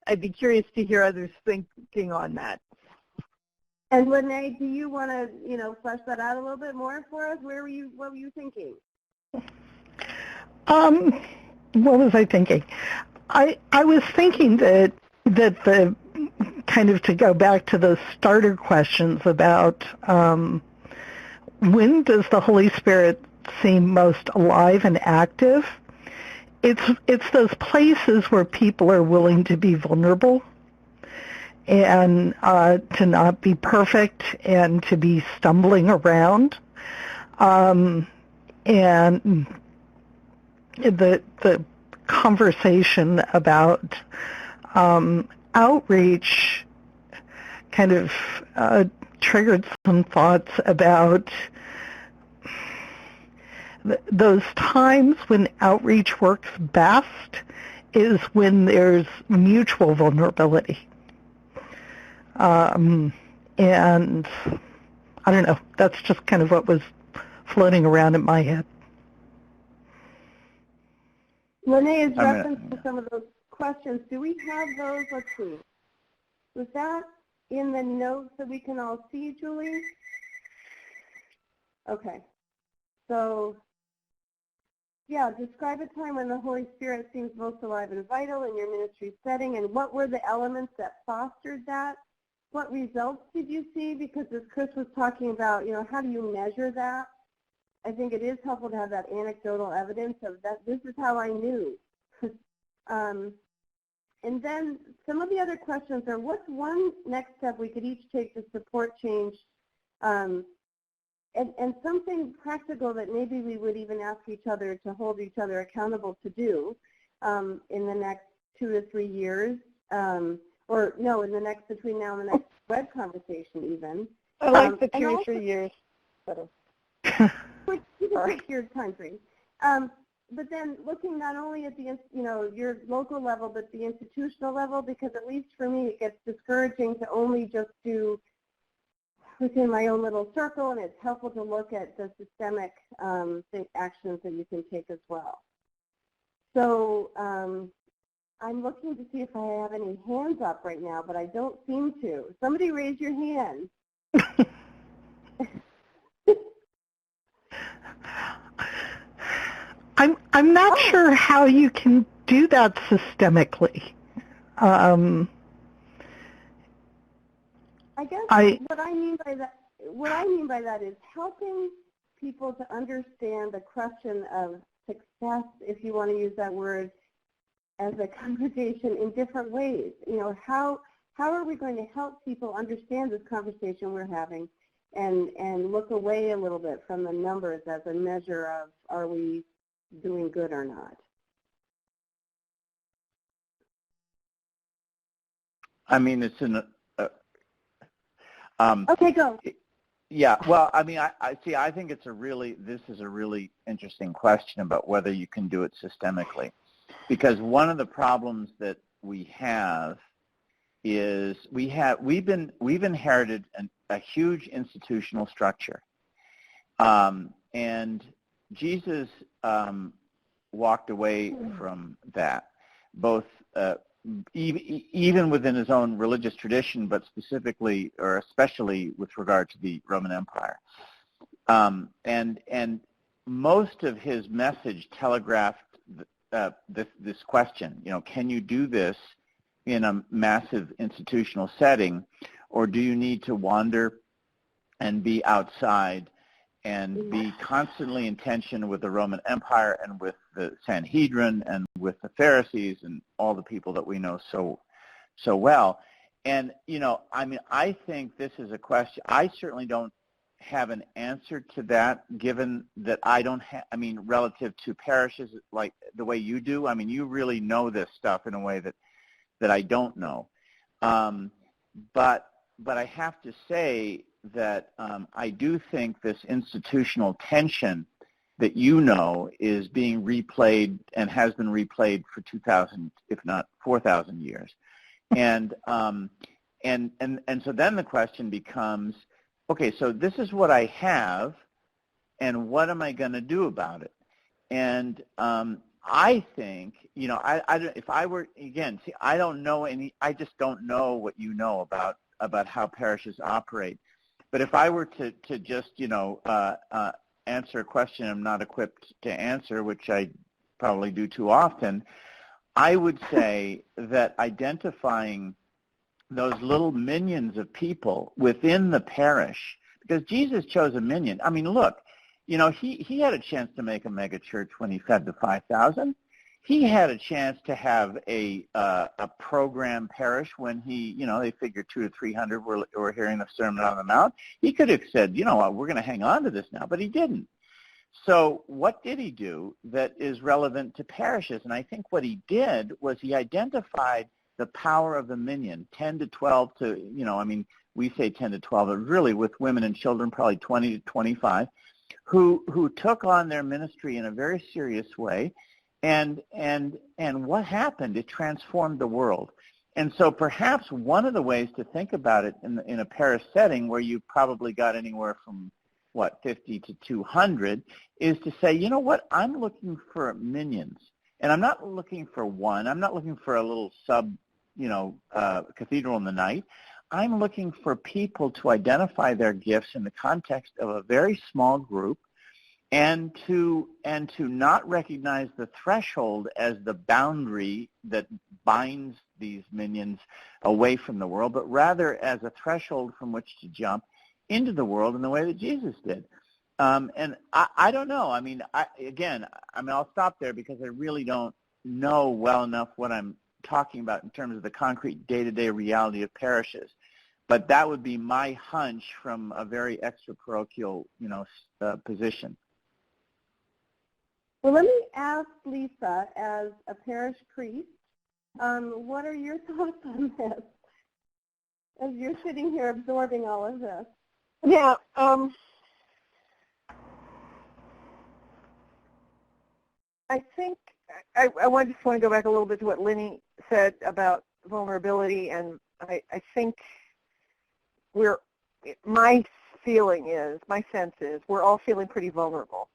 S1: I'd be curious to hear others thinking on that.
S3: And Lene, do you want to, flesh that out a little bit more for us? What were you thinking?
S2: What was I thinking? I was thinking that the kind of, to go back to the starter questions about when does the Holy Spirit seem most alive and active? It's those places where people are willing to be vulnerable and to not be perfect and to be stumbling around. And the conversation about outreach kind of triggered some thoughts about those times when outreach works best is when there's mutual vulnerability. And I don't know, that's just kind of what was floating around in my head.
S3: Lene's reference to some of those questions, do we have those? Let's see. Was that in the notes that we can all see, Julie? Okay. So, yeah, describe a time when the Holy Spirit seems most alive and vital in your ministry setting, and what were the elements that fostered that? What results did you see? Because as Chris was talking about, how do you measure that? I think it is helpful to have that anecdotal evidence of that. This is how I knew. And then some of the other questions are, what's one next step we could each take to support change, and something practical that maybe we would even ask each other to hold each other accountable to do in the next 2 to 3 years, or no, in the next, between now and the next web conversation even.
S5: I like the 2 to 3 years better.
S3: Which you can take your time frame. But then looking not only at the, your local level, but the institutional level, because at least for me it gets discouraging to only just do within my own little circle, and it's helpful to look at the systemic actions that you can take as well. So I'm looking to see if I have any hands up right now, but I don't seem to. Somebody raise your hand.
S2: I'm not sure how you can do that systemically. I
S3: guess what I mean by that is helping people to understand the question of success, if you want to use that word, as a congregation in different ways. How are we going to help people understand this conversation we're having and look away a little bit from the numbers as a measure of, are we doing good or not?
S8: I mean, it's an
S3: okay, go.
S8: Yeah, well, I mean, I see. I think this is a really interesting question about whether you can do it systemically, because one of the problems that we have is we've inherited a huge institutional structure, and Jesus walked away from that, both even within his own religious tradition, but specifically or especially with regard to the Roman Empire. And most of his message telegraphed this question, can you do this in a massive institutional setting, or do you need to wander and be outside and be constantly in tension with the Roman Empire and with the Sanhedrin and with the Pharisees and all the people that we know so well. And, I mean, I think this is a question. I certainly don't have an answer to that, given that I don't have, I mean, relative to parishes like the way you do. I mean, you really know this stuff in a way that I don't know. but I have to say that I do think this institutional tension that you know is being replayed and has been replayed for 2,000, if not 4,000 years. And so then the question becomes, okay, so this is what I have, and what am I going to do about it? And I think, you know, if I were, again, see, I don't know I just don't know what you know about how parishes operate. But if I were to just, you know, answer a question I'm not equipped to answer, which I probably do too often, I would say that identifying those little minions of people within the parish, because Jesus chose a minion. I mean, look, you know, he had a chance to make a mega church when he fed the 5,000. He had a chance to have a program parish when he, you know, they figured 200 to 300 were hearing the Sermon on the Mount. He could have said, you know what, we're going to hang on to this now, but he didn't. So what did he do that is relevant to parishes? And I think what he did was he identified the power of the minion, 10 to 12 to, you know, I mean, we say 10 to 12, but really with women and children, probably 20 to 25, who took on their ministry in a very serious way. And what happened? It transformed the world. And so perhaps one of the ways to think about it in a parish setting where you probably got anywhere from, 50 to 200, is to say, you know what, I'm looking for minions. And I'm not looking for one. I'm not looking for a little cathedral in the night. I'm looking for people to identify their gifts in the context of a very small group, and to not recognize the threshold as the boundary that binds these minions away from the world, but rather as a threshold from which to jump into the world in the way that Jesus did. And I don't know. I mean, I'll stop there because I really don't know well enough what I'm talking about in terms of the concrete day-to-day reality of parishes. But that would be my hunch from a very extra-parochial, position.
S3: Well, let me ask Lisa, as a parish priest, what are your thoughts on this as you're sitting here absorbing all of this?
S5: Yeah, I think I just want to go back a little bit to what Lenny said about vulnerability, and I think my sense is we're all feeling pretty vulnerable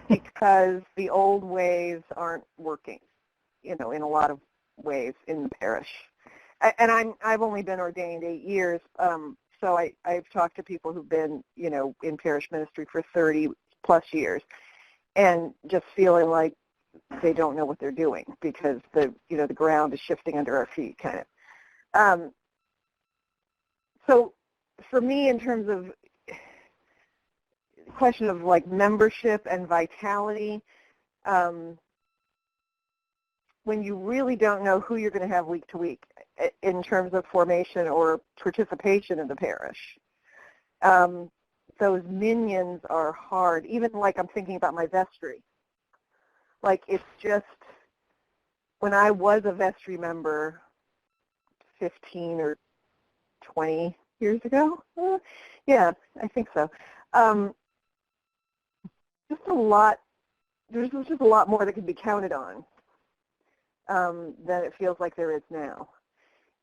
S5: because the old ways aren't working, in a lot of ways in the parish. And I've only been ordained 8 years, so I've talked to people who've been, in parish ministry for 30 plus years, and just feeling like they don't know what they're doing because the ground is shifting under our feet, kind of. So for me, in terms of the question of like membership and vitality, when you really don't know who you're going to have week to week in terms of formation or participation in the parish, those minions are hard. Even like I'm thinking about my vestry. Like it's just, when I was a vestry member 15 or 20 years ago, yeah, I think so. There's just a lot more that can be counted on than it feels like there is now.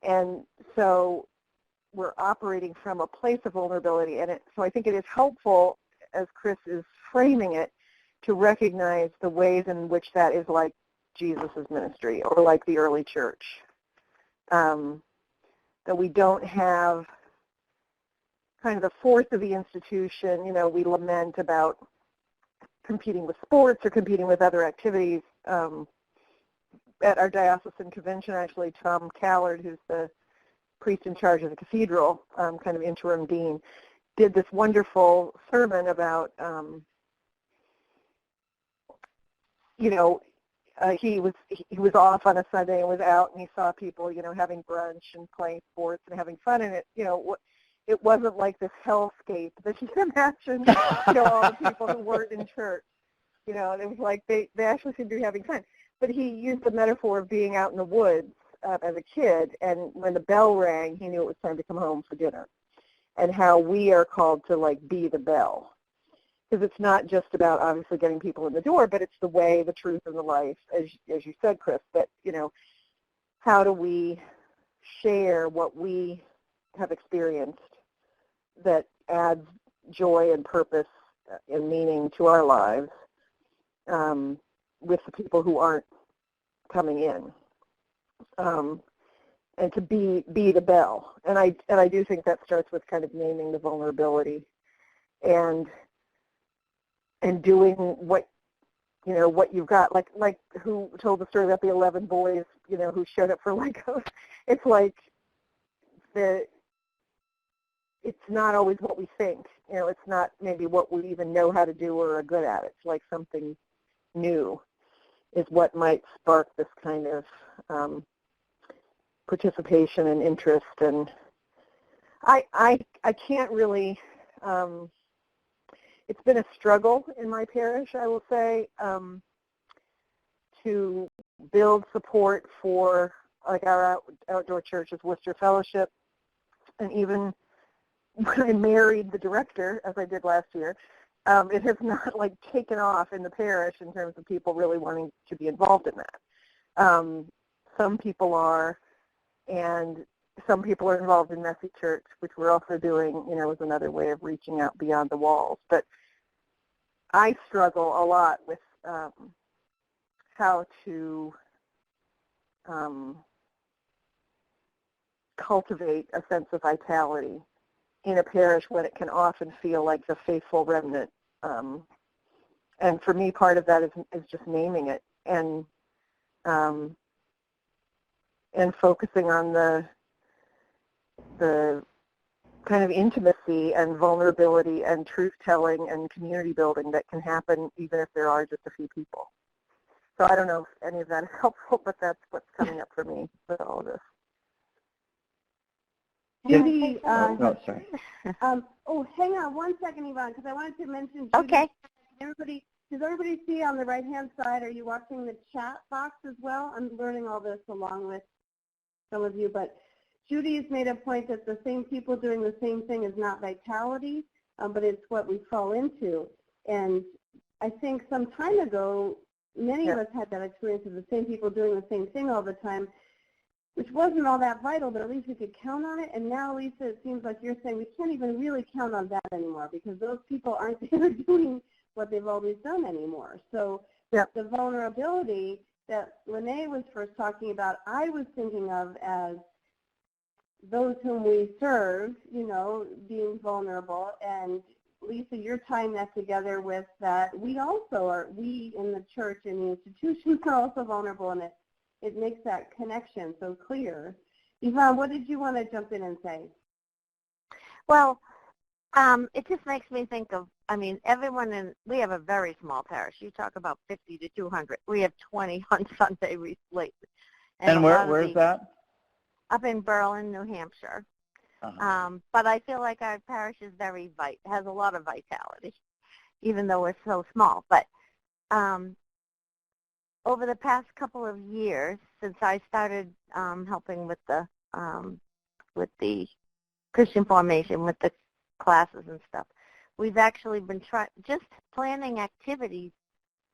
S5: And so we're operating from a place of vulnerability, and so I think it is helpful, as Chris is framing it, to recognize the ways in which that is like Jesus' ministry or like the early church. That we don't have kind of the force of the institution. We lament about competing with sports or competing with other activities. At our diocesan convention, actually, Tom Callard, who's the priest in charge of the cathedral, kind of interim dean, did this wonderful sermon about, he was off on a Sunday and was out, and he saw people, having brunch and playing sports and having fun, and it wasn't like this hellscape that you can imagine, all the people who weren't in church. It was like they actually seemed to be having fun. But he used the metaphor of being out in the woods, as a kid, and when the bell rang, he knew it was time to come home for dinner, and how we are called to, like, be the bell. Because it's not just about, obviously, getting people in the door, but it's the way, the truth, and the life, as you said, Chris, that, you know, how do we share what we have experienced that adds joy and purpose and meaning to our lives with the people who aren't coming in, and to be the bell. And I do think that starts with kind of naming the vulnerability and doing what, you know, what you've got, like who told the story about the 11 boys, you know, who showed up for Legos. It's like it's not always what we think. You know, it's not maybe what we even know how to do or are good at. It's like something new is what might spark this kind of participation and interest. And I can't really, it's been a struggle in my parish, I will say, to build support for, like, our outdoor churches, Worcester Fellowship, and even when I married the director, as I did last year, it has not, like, taken off in the parish in terms of people really wanting to be involved in that. Some people are, and some people are involved in Messy Church, which we're also doing, you know, as another way of reaching out beyond the walls. But I struggle a lot with how to cultivate a sense of vitality in a parish when it can often feel like the faithful remnant. And for me, part of that is just naming it and focusing on the kind of intimacy and vulnerability and truth-telling and community building that can happen even if there are just a few people. So I don't know if any of that is helpful, but that's what's coming up for me with all of this.
S3: Judy,
S8: sorry.
S3: Hang on one second, Yvonne, because I wanted to mention, Judy,
S4: Okay.
S3: does everybody see on the right-hand side, are you watching the chat box as well? I'm learning all this along with some of you, but Judy has made a point that the same people doing the same thing is not vitality, but it's what we fall into. And I think some time ago, many of us had that experience of the same people doing the same thing all the time, which wasn't all that vital, but at least we could count on it. And now, Lisa, it seems like you're saying we can't even really count on that anymore because those people aren't there doing what they've always done anymore. So the vulnerability that Lene was first talking about, I was thinking of as those whom we serve, you know, being vulnerable. And Lisa, you're tying that together with that we also are, we in the church and the institutions are also vulnerable, and it makes that connection so clear. Yvonne, what did you want to jump in and say?
S4: Well, it just makes me think of, I mean, we have a very small parish. You talk about 50 to 200. We have 20 on Sunday lately.
S8: And where is that?
S4: Up in Berlin, New Hampshire. But I feel like our parish is has a lot of vitality, even though we're so small. But over the past couple of years, since I started helping with the Christian formation, with the classes and stuff, we've actually been just planning activities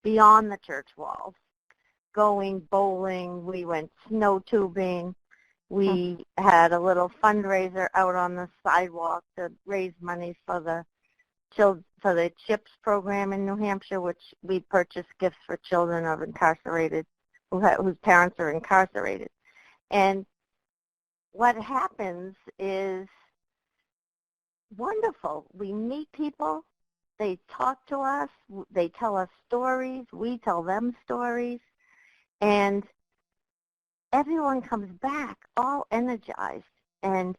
S4: beyond the church walls, going bowling. We went snow tubing. We had a little fundraiser out on the sidewalk to raise money for the CHIPS program in New Hampshire, which we purchased gifts for children of incarcerated, whose parents are incarcerated. And what happens is wonderful. We meet people. They talk to us. They tell us stories. We tell them stories. And everyone comes back all energized, and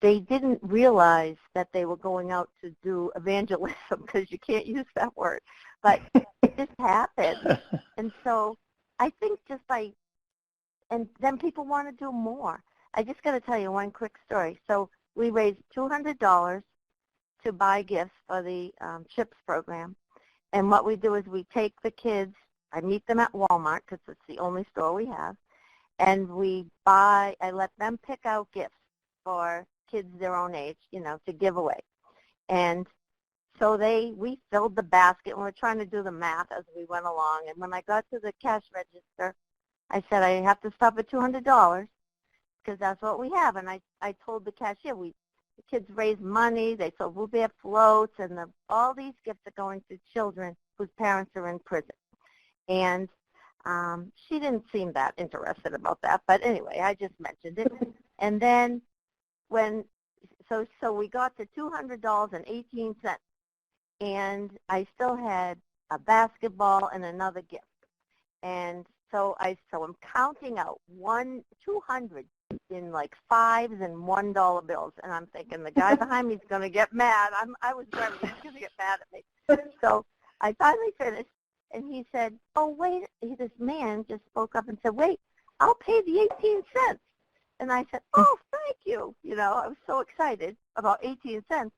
S4: they didn't realize that they were going out to do evangelism, because you can't use that word, but it just happened. And so I think and then people want to do more. I just got to tell you one quick story. So we raised $200 to buy gifts for the CHIPS program, and what we do is we take the kids, I meet them at Walmart, because it's the only store we have, and I let them pick out gifts for kids their own age, to give away. And so we filled the basket, and we're trying to do the math as we went along. And when I got to the cash register, I said, I have to stop at $200 because that's what we have. And I told the cashier, the kids raise money, they sold Blue Bear floats, and all these gifts are going to children whose parents are in prison. And she didn't seem that interested about that. But anyway, I just mentioned it. And then so we got to $200.18. And I still had a basketball and another gift. And so I'm counting out 200 in like $5s and $1 bills. And I'm thinking the guy behind me is going to get mad. I was worried he was going to get mad at me. So I finally finished, and he said, oh, wait. This man just spoke up and said, wait, I'll pay the 18 cents. And I said, oh, thank you. I was so excited about 18 cents.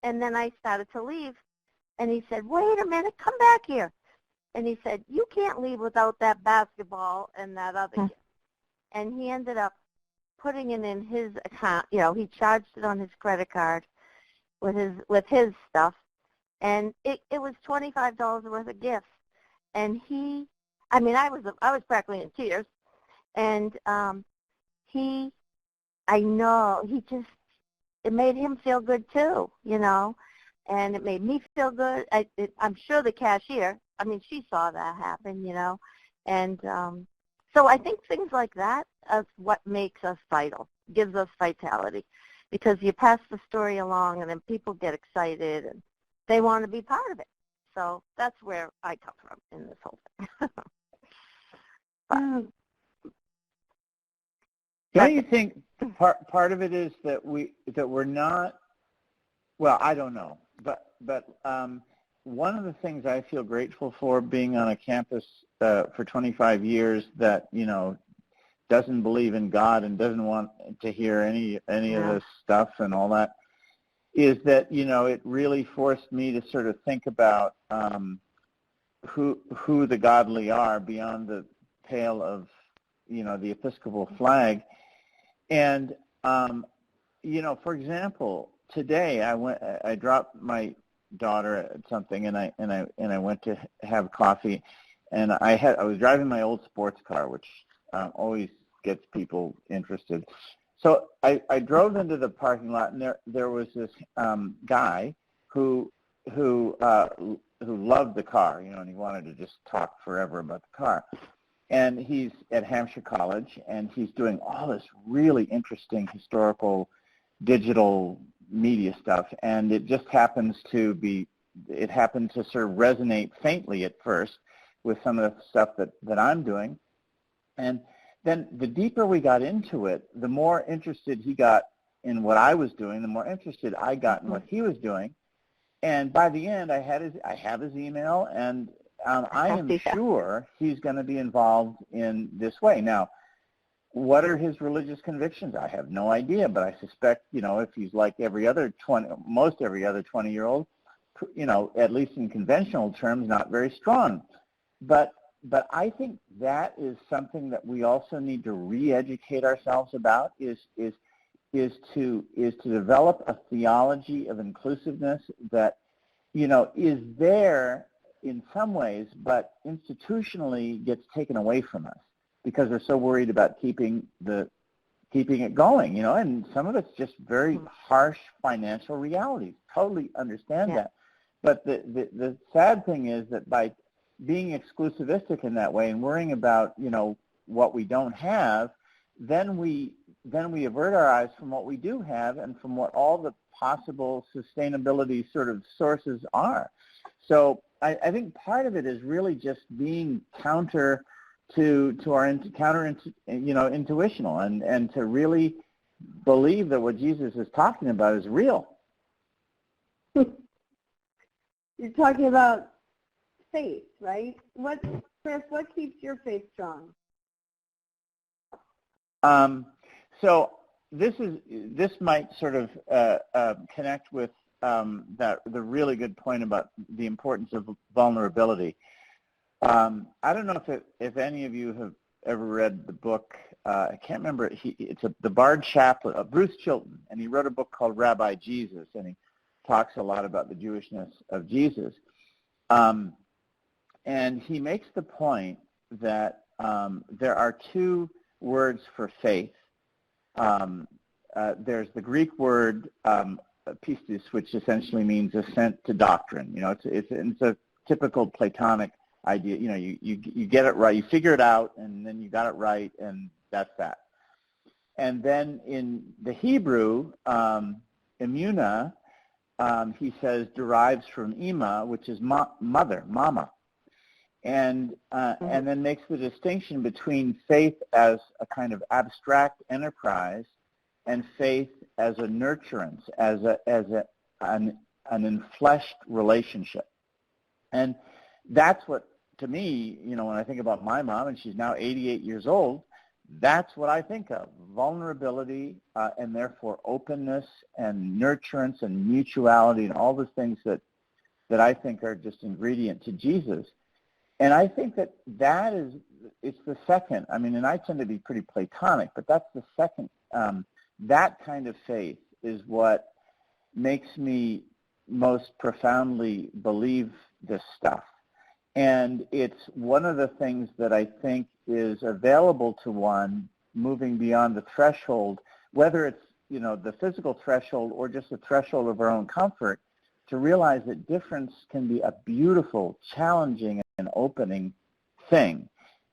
S4: And then I started to leave, and he said, wait a minute, come back here. And he said, you can't leave without that basketball and that other gift. And he ended up putting it in his account. He charged it on his credit card with his stuff. And it was $25 worth of gifts. And I was practically in tears. And it made him feel good too, and it made me feel good. I'm sure the cashier, she saw that happen, and so I think things like that is what makes us vital, gives us vitality, because you pass the story along and then people get excited and they want to be part of it. So that's where I come from in this whole thing.
S8: Don't you think part of it is that we're not? Well, I don't know, but one of the things I feel grateful for being on a campus for 25 years that doesn't believe in God and doesn't want to hear any of this stuff and all that is that it really forced me to sort of think about who the godly are beyond the pale of the Episcopal flag. And, for example, today I dropped my daughter at something and I went to have coffee, and I was driving my old sports car, which always gets people interested. So I drove into the parking lot, and there was this guy who loved the car, and he wanted to just talk forever about the car. And he's at Hampshire College, and he's doing all this really interesting historical digital media stuff. And it just happened to sort of resonate faintly at first with some of the stuff that I'm doing. And then the deeper we got into it, the more interested he got in what I was doing, the more interested I got in what he was doing. And by the end, I have his email, and I am sure he's going to be involved in this way. Now, what are his religious convictions? I have no idea, but I suspect, if he's like most every other 20-year-old, at least in conventional terms, not very strong. But I think that is something that we also need to re-educate ourselves about, is to develop a theology of inclusiveness that, is there in some ways, but institutionally gets taken away from us because we're so worried about keeping it going, and some of it's just very harsh financial realities. Totally understand that. But the sad thing is that by being exclusivistic in that way and worrying about, what we don't have, then we avert our eyes from what we do have and from what all the possible sustainability sort of sources are. So I think part of it is really just being counter to our intuitional and to really believe that what Jesus is talking about is real.
S3: You're talking about faith, right? Chris, what keeps your faith strong?
S8: So this might sort of connect with the really good point about the importance of vulnerability. I don't know if any of you ever read the book, I can't remember, the Bard Chaplain, Bruce Chilton, and he wrote a book called Rabbi Jesus, and he talks a lot about the Jewishness of Jesus. And he makes the point that there are two words for faith. There's the Greek word pistis, which essentially means assent to doctrine. You know, it's a typical Platonic idea. You know, you get it right, you figure it out, and then you got it right, and that's that. And then in the Hebrew, imuna, he says, derives from ima, which is mother, mama, and then makes the distinction between faith as a kind of abstract enterprise and faith as a nurturance, as an enfleshed relationship. And that's what, to me, you know, when I think about my mom, and she's now 88 years old, that's what I think of: vulnerability, and therefore openness and nurturance and mutuality and all the things that I think are just ingredient to Jesus. And I think that is, it's the second, I mean, and I tend to be pretty Platonic, but that's the second, that kind of faith is what makes me most profoundly believe this stuff. And it's one of the things that I think is available to one moving beyond the threshold, whether it's, you know, the physical threshold or just the threshold of our own comfort, to realize that difference can be a beautiful, challenging, and opening thing.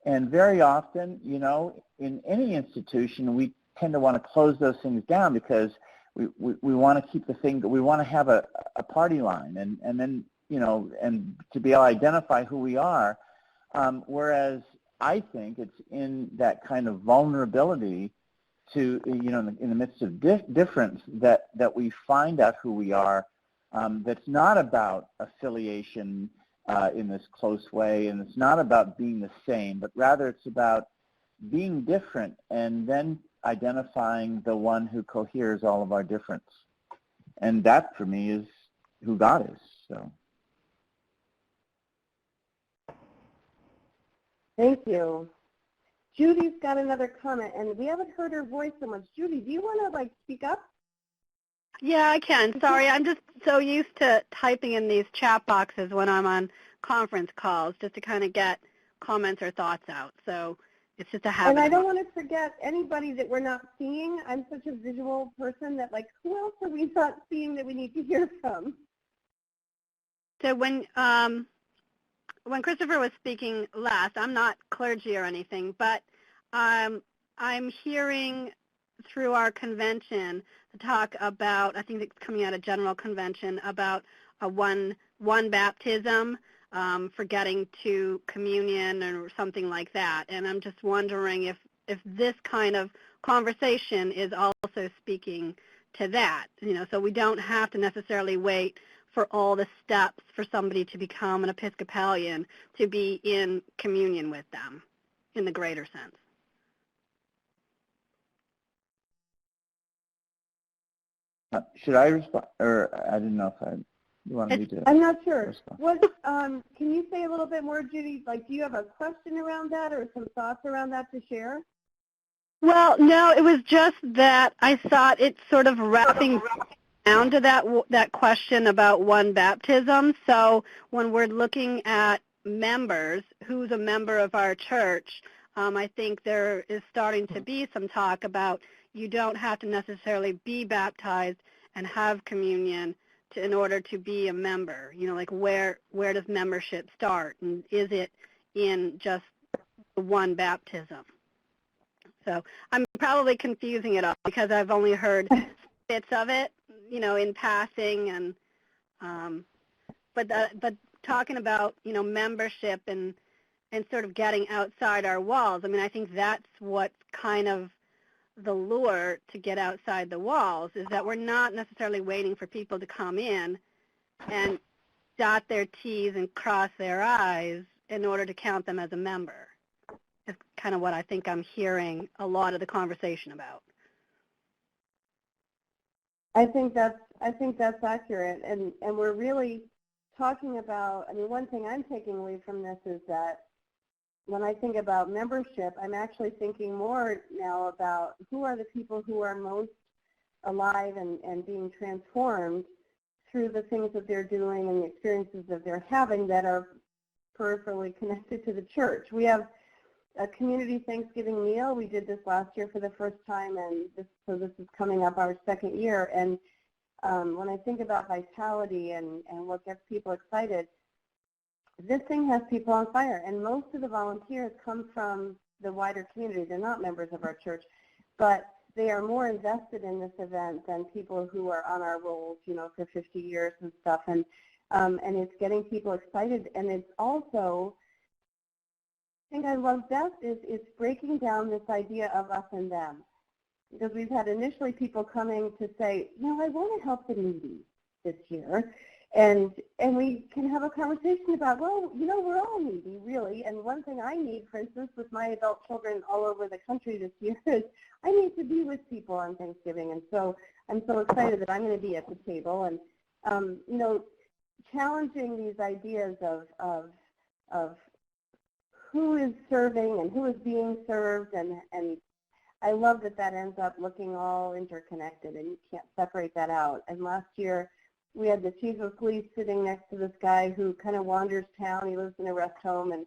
S8: And very often, you know, in any institution, we tend to want to close those things down because we want to keep the thing, we want to have a party line, and then, you know, and to be able to identify who we are, whereas I think it's in that kind of vulnerability to, you know, in the midst of difference that we find out who we are. That's not about affiliation in this close way, and it's not about being the same, but rather it's about being different and then identifying the one who coheres all of our difference. And that, for me, is who God is. So.
S3: Thank you. Judy's got another comment, and we haven't heard her voice so much. Judy, do you want to, speak up?
S7: Yeah, I can. Sorry, I'm just so used to typing in these chat boxes when I'm on conference calls just to kind of get comments or thoughts out. So it's just a habit.
S3: And I don't want to forget anybody that we're not seeing. I'm such a visual person that, who else are we not seeing that we need to hear from?
S7: So when Christopher was speaking last, I'm not clergy or anything, but I'm hearing through our convention to talk about, I think it's coming out of General Convention, about a one baptism for getting to communion or something like that. And I'm just wondering if this kind of conversation is also speaking to that, you know, so we don't have to necessarily wait for all the steps for somebody to become an Episcopalian to be in communion with them in the greater sense.
S8: Should I respond, or I didn't know if you wanted me to?
S3: I'm not sure.
S8: Respond.
S3: What can you say a little bit more, Judy? Do you have a question around that or some thoughts around that to share?
S7: Well, no, it was just that I thought it's sort of wrapping down to that question about one baptism. So when we're looking at members, who's a member of our church, I think there is starting to be some talk about you don't have to necessarily be baptized and have communion in order to be a member. You know, where does membership start? And is it in just one baptism? So I'm probably confusing it all because I've only heard bits of it, you know, in passing, and but talking about, you know, membership and sort of getting outside our walls. I mean, I think that's what's kind of the lure to get outside the walls, is that we're not necessarily waiting for people to come in and dot their T's and cross their I's in order to count them as a member. It's kind of what I think I'm hearing a lot of the conversation about.
S3: I think that's accurate, and we're really talking about, I mean, one thing I'm taking away from this is that when I think about membership, I'm actually thinking more now about who are the people who are most alive and being transformed through the things that they're doing and the experiences that they're having that are peripherally connected to the church. We have a community Thanksgiving meal. We did this last year for the first time, and so this is coming up our second year. And when I think about vitality and what gets people excited, this thing has people on fire. And most of the volunteers come from the wider community. They're not members of our church, but they are more invested in this event than people who are on our rolls, for 50 years and stuff. And it's getting people excited. And it's also, I think I love best is it's breaking down this idea of us and them. Because we've had initially people coming to say, I want to help the needy this year. And we can have a conversation about, we're all needy, really. And one thing I need, for instance, with my adult children all over the country this year is I need to be with people on Thanksgiving. And so I'm so excited that I'm going to be at the table. And, challenging these ideas of who is serving and who is being served. And I love that ends up looking all interconnected, and you can't separate that out. And last year, we had the chief of police sitting next to this guy who kind of wanders town. He lives in a rest home and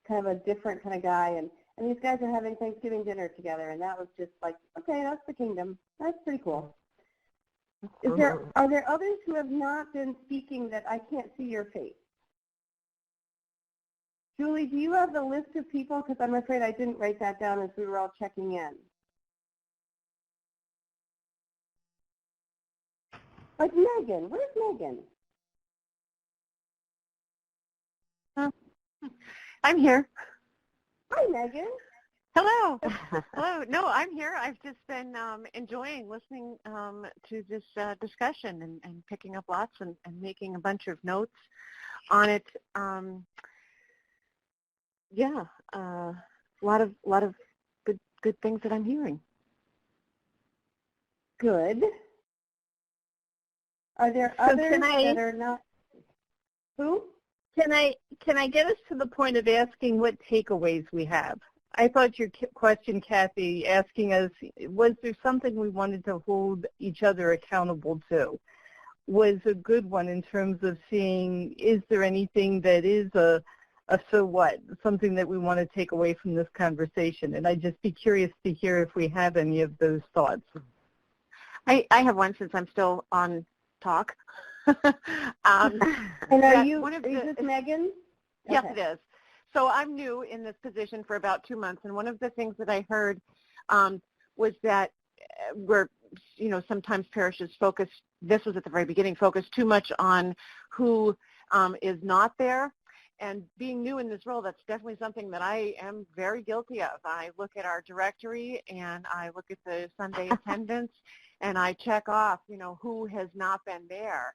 S3: kind of a different kind of guy. And these guys are having Thanksgiving dinner together, and that was just like, okay, that's the kingdom. That's pretty cool. Are there others who have not been speaking that I can't see your face? Julie, do you have the list of people? Because I'm afraid I didn't write that down as we were all checking in. Like Megan. Where's Megan?
S6: I'm here.
S3: Hi, Megan.
S6: Hello. Hello. No, I'm here. I've just been enjoying listening to this discussion and picking up lots and making a bunch of notes on it. A lot of good things that I'm hearing.
S3: Good. Are there others that are not? Who?
S1: Can I get us to the point of asking what takeaways we have? I thought your question, Kathy, asking us, was there something we wanted to hold each other accountable to, was a good one in terms of seeing, is there anything that is a so what, something that we want to take away from this conversation? And I'd just be curious to hear if we have any of those thoughts.
S6: I have one since I'm still on talk.
S3: And is this Megan?
S6: Yes,
S3: Okay.
S6: it is. So I'm new in this position for about 2 months, and one of the things that I heard was that sometimes parishes focus, this was at the very beginning, focus too much on who is not there. And being new in this role, that's definitely something that I am very guilty of. I look at our directory and I look at the Sunday attendance and I check off, who has not been there.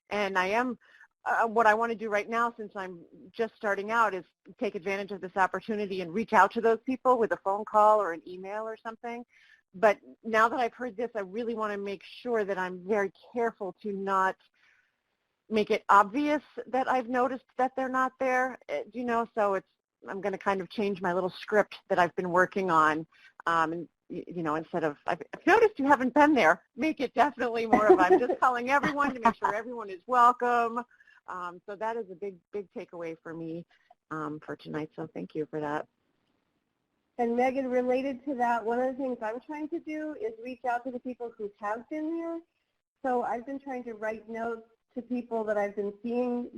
S6: And I am, what I want to do right now, since I'm just starting out, is take advantage of this opportunity and reach out to those people with a phone call or an email or something. But now that I've heard this, I really want to make sure that I'm very careful to not make it obvious that I've noticed that they're not there, so I'm going to kind of change my little script that I've been working on, and instead of, I've noticed you haven't been there, make it definitely more of, I'm just calling everyone to make sure everyone is welcome. So that is a big takeaway for me for tonight, so thank you for that.
S3: And Megan, related to that, one of the things I'm trying to do is reach out to the people who have been there. So I've been trying to write notes to people that I've been seeing,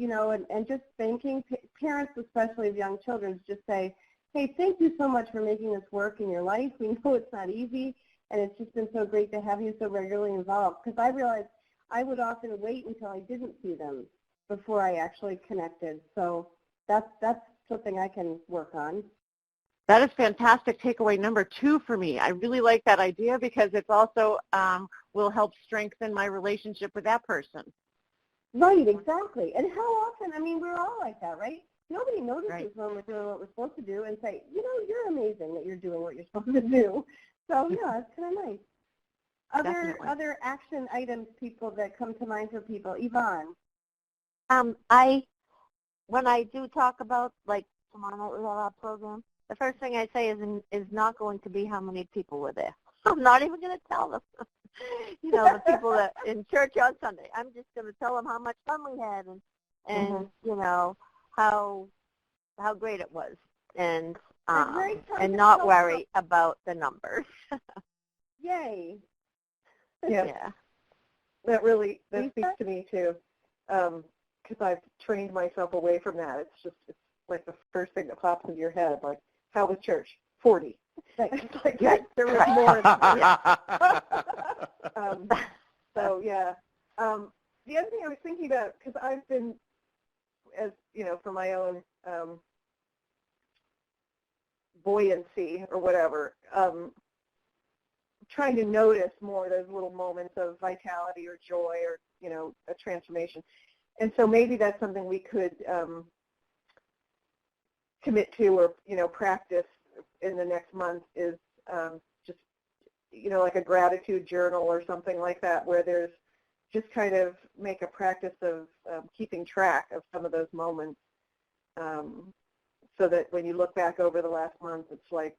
S3: and just thanking parents, especially of young children, just say, hey, thank you so much for making this work in your life. We know it's not easy, and it's just been so great to have you so regularly involved. Because I realized I would often wait until I didn't see them before I actually connected. So that's something I can work on.
S6: That is fantastic takeaway number 2 for me. I really like that idea because it's also will help strengthen my relationship with that person.
S3: Right, exactly. And how often, we're all like that, right? Nobody notices
S6: right.
S3: when we're doing what we're supposed to do and say, you're amazing that you're doing what you're supposed to do. So, yeah, it's kind of nice. Other action items, people, that come to mind for people. Yvonne?
S4: When I do talk about, like, tomorrow night we have our program, the first thing I say is not going to be how many people were there. I'm not even going to tell them, the people that in church on Sunday. I'm just going to tell them how much fun we had and how great it was, and not worry about the numbers.
S3: Yay.
S5: Yeah. That speaks to me too, because I've trained myself away from that. It's like the first thing that pops into your head, like, how was church? 40. It's like, there was more. So, yeah. The other thing I was thinking about, because I've been, as for my own buoyancy or whatever, trying to notice more those little moments of vitality or joy or, a transformation. And so maybe that's something we could commit to or, practice in the next month is just, like a gratitude journal or something like that, where there's just kind of make a practice of keeping track of some of those moments, so that when you look back over the last month, it's like,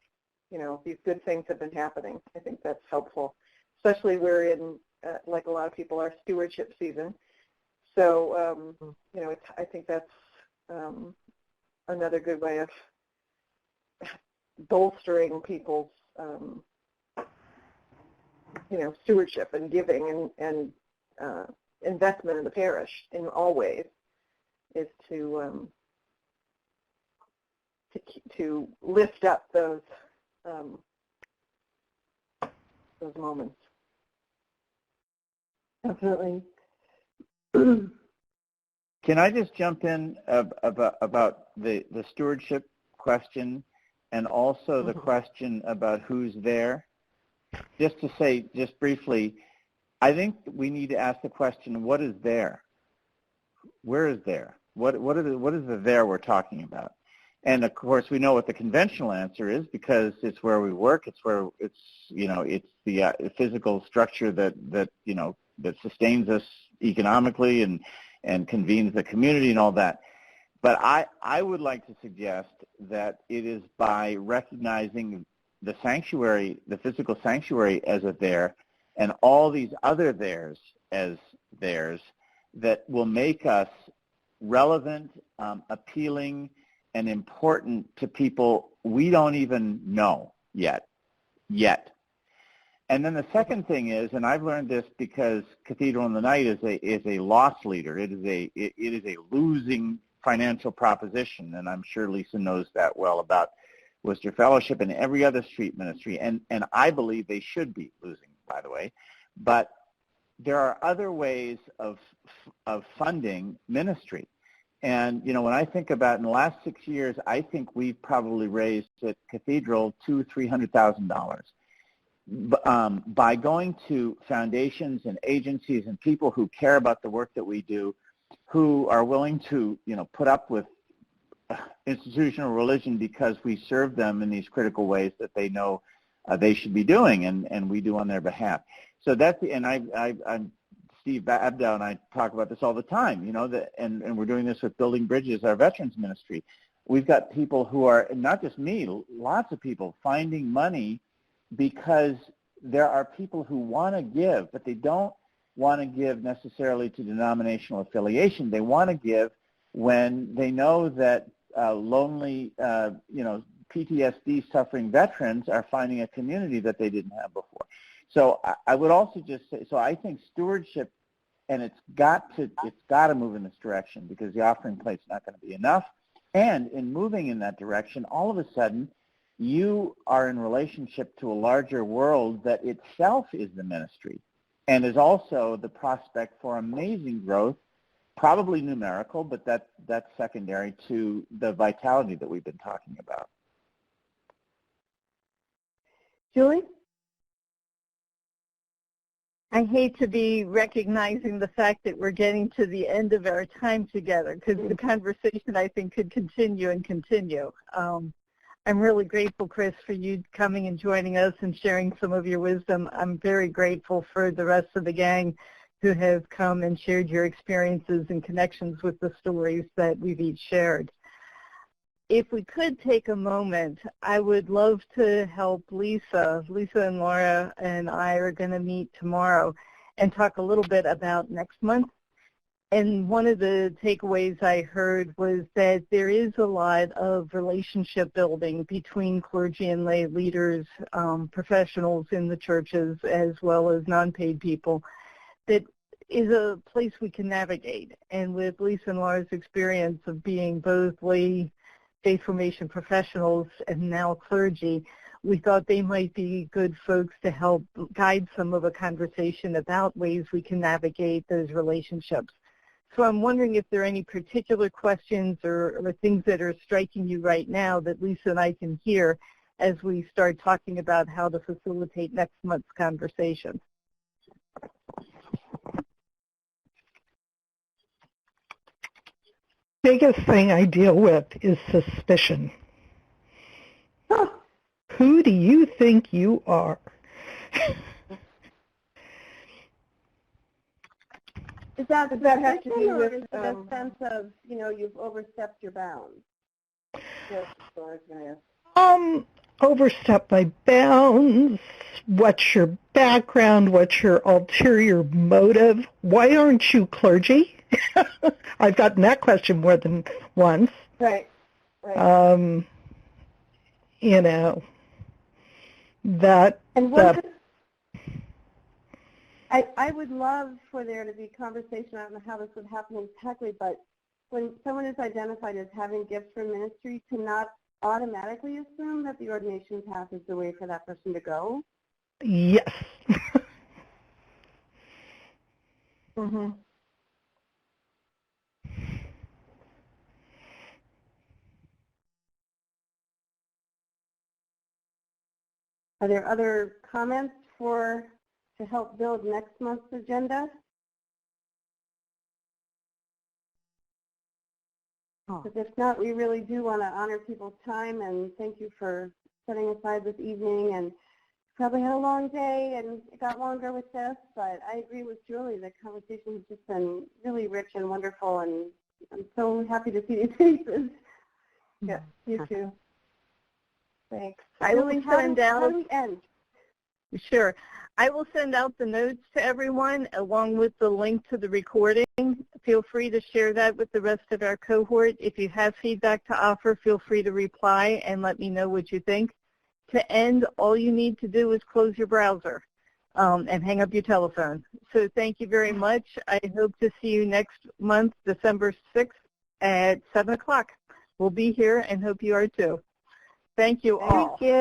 S5: these good things have been happening. I think that's helpful, especially we're in, like a lot of people, our stewardship season. So, I think that's another good way of bolstering people's, stewardship and giving and investment in the parish in all ways is to lift up those moments.
S3: Definitely.
S8: Can I just jump in about the stewardship question and also the question about who's there? Just to say, just briefly, I think we need to ask the question, what is there? Where is there? What is the there we're talking about? And of course, we know what the conventional answer is because it's where we work. It's where it's the physical structure that sustains us economically and convenes the community and all that. But I would like to suggest that it is by recognizing the sanctuary, the physical sanctuary as a there, and all these other theirs as theirs that will make us relevant, appealing, and important to people we don't even know yet. And then the second thing is, and I've learned this because Cathedral in the Night is a loss leader. It is a losing financial proposition, and I'm sure Lisa knows that well about Worcester Fellowship and every other street ministry, and I believe they should be losing, by the way. But there are other ways of funding ministry. And, when I think about in the last 6 years, I think we've probably raised at Cathedral $200,000-300,000 by going to foundations and agencies and people who care about the work that we do, who are willing to, put up with institutional religion because we serve them in these critical ways that they know they should be doing, and we do on their behalf. So that's I'm Steve Abdow and I talk about this all the time, and we're doing this with Building Bridges, our veterans ministry. We've got people who are, not just me, lots of people finding money because there are people who want to give, but they don't want to give necessarily to denominational affiliation. They want to give when they know that lonely, PTSD suffering veterans are finding a community that they didn't have before. So I would also just say, so I think stewardship, and it's got to move in this direction because the offering plate's not going to be enough. And in moving in that direction, all of a sudden, you are in relationship to a larger world that itself is the ministry and is also the prospect for amazing growth, probably numerical, but that's secondary to the vitality that we've been talking about.
S3: Julie?
S1: I hate to be recognizing the fact that we're getting to the end of our time together because the conversation, I think, could continue and continue. I'm really grateful, Chris, for you coming and joining us and sharing some of your wisdom. I'm very grateful for the rest of the gang who have come and shared your experiences and connections with the stories that we've each shared. if we could take a moment, I would love to help Lisa. Lisa and Laura and I are going to meet tomorrow and talk a little bit about next month. And one of the takeaways I heard was that there is a lot of relationship building between clergy and lay leaders, professionals in the churches, as well as non-paid people, that is a place we can navigate. And with Lisa and Laura's experience of being both lay faith formation professionals and now clergy, we thought they might be good folks to help guide some of a conversation about ways we can navigate those relationships. So I'm wondering if there are any particular questions or things that are striking you right now that Lisa and I can hear as we start talking about how to facilitate next month's conversation.
S2: Biggest thing I deal with is suspicion. Who do you think you are?
S3: Does that have to do with a sense of, you've overstepped your bounds? Yes,
S2: Overstep my bounds. What's your background? What's your ulterior motive? Why aren't you clergy? I've gotten that question more than once.
S3: Right.
S2: That.
S3: And I would love for there to be conversation. I don't know how this would happen exactly, but when someone is identified as having gifts from ministry, to not automatically assume that the ordination path is the way for that person to go.
S2: Yes.
S3: Mm-hmm. Are there other comments to help build next month's agenda? Because if not, we really do want to honor people's time, and thank you for setting aside this evening. And probably had a long day, and it got longer with this, but I agree with Julie. The conversation has just been really rich and wonderful, and I'm so happy to see these faces. Yeah, you too. Thanks.
S1: I will send out.
S3: How do we end?
S1: Sure. I will send out the notes to everyone along with the link to the recording. Feel free to share that with the rest of our cohort. If you have feedback to offer, feel free to reply and let me know what you think. To end, all you need to do is close your browser and hang up your telephone. So thank you very much. I hope to see you next month, December 6th at 7 o'clock. We'll be here and hope you are too. Thank you all.
S3: Thank you.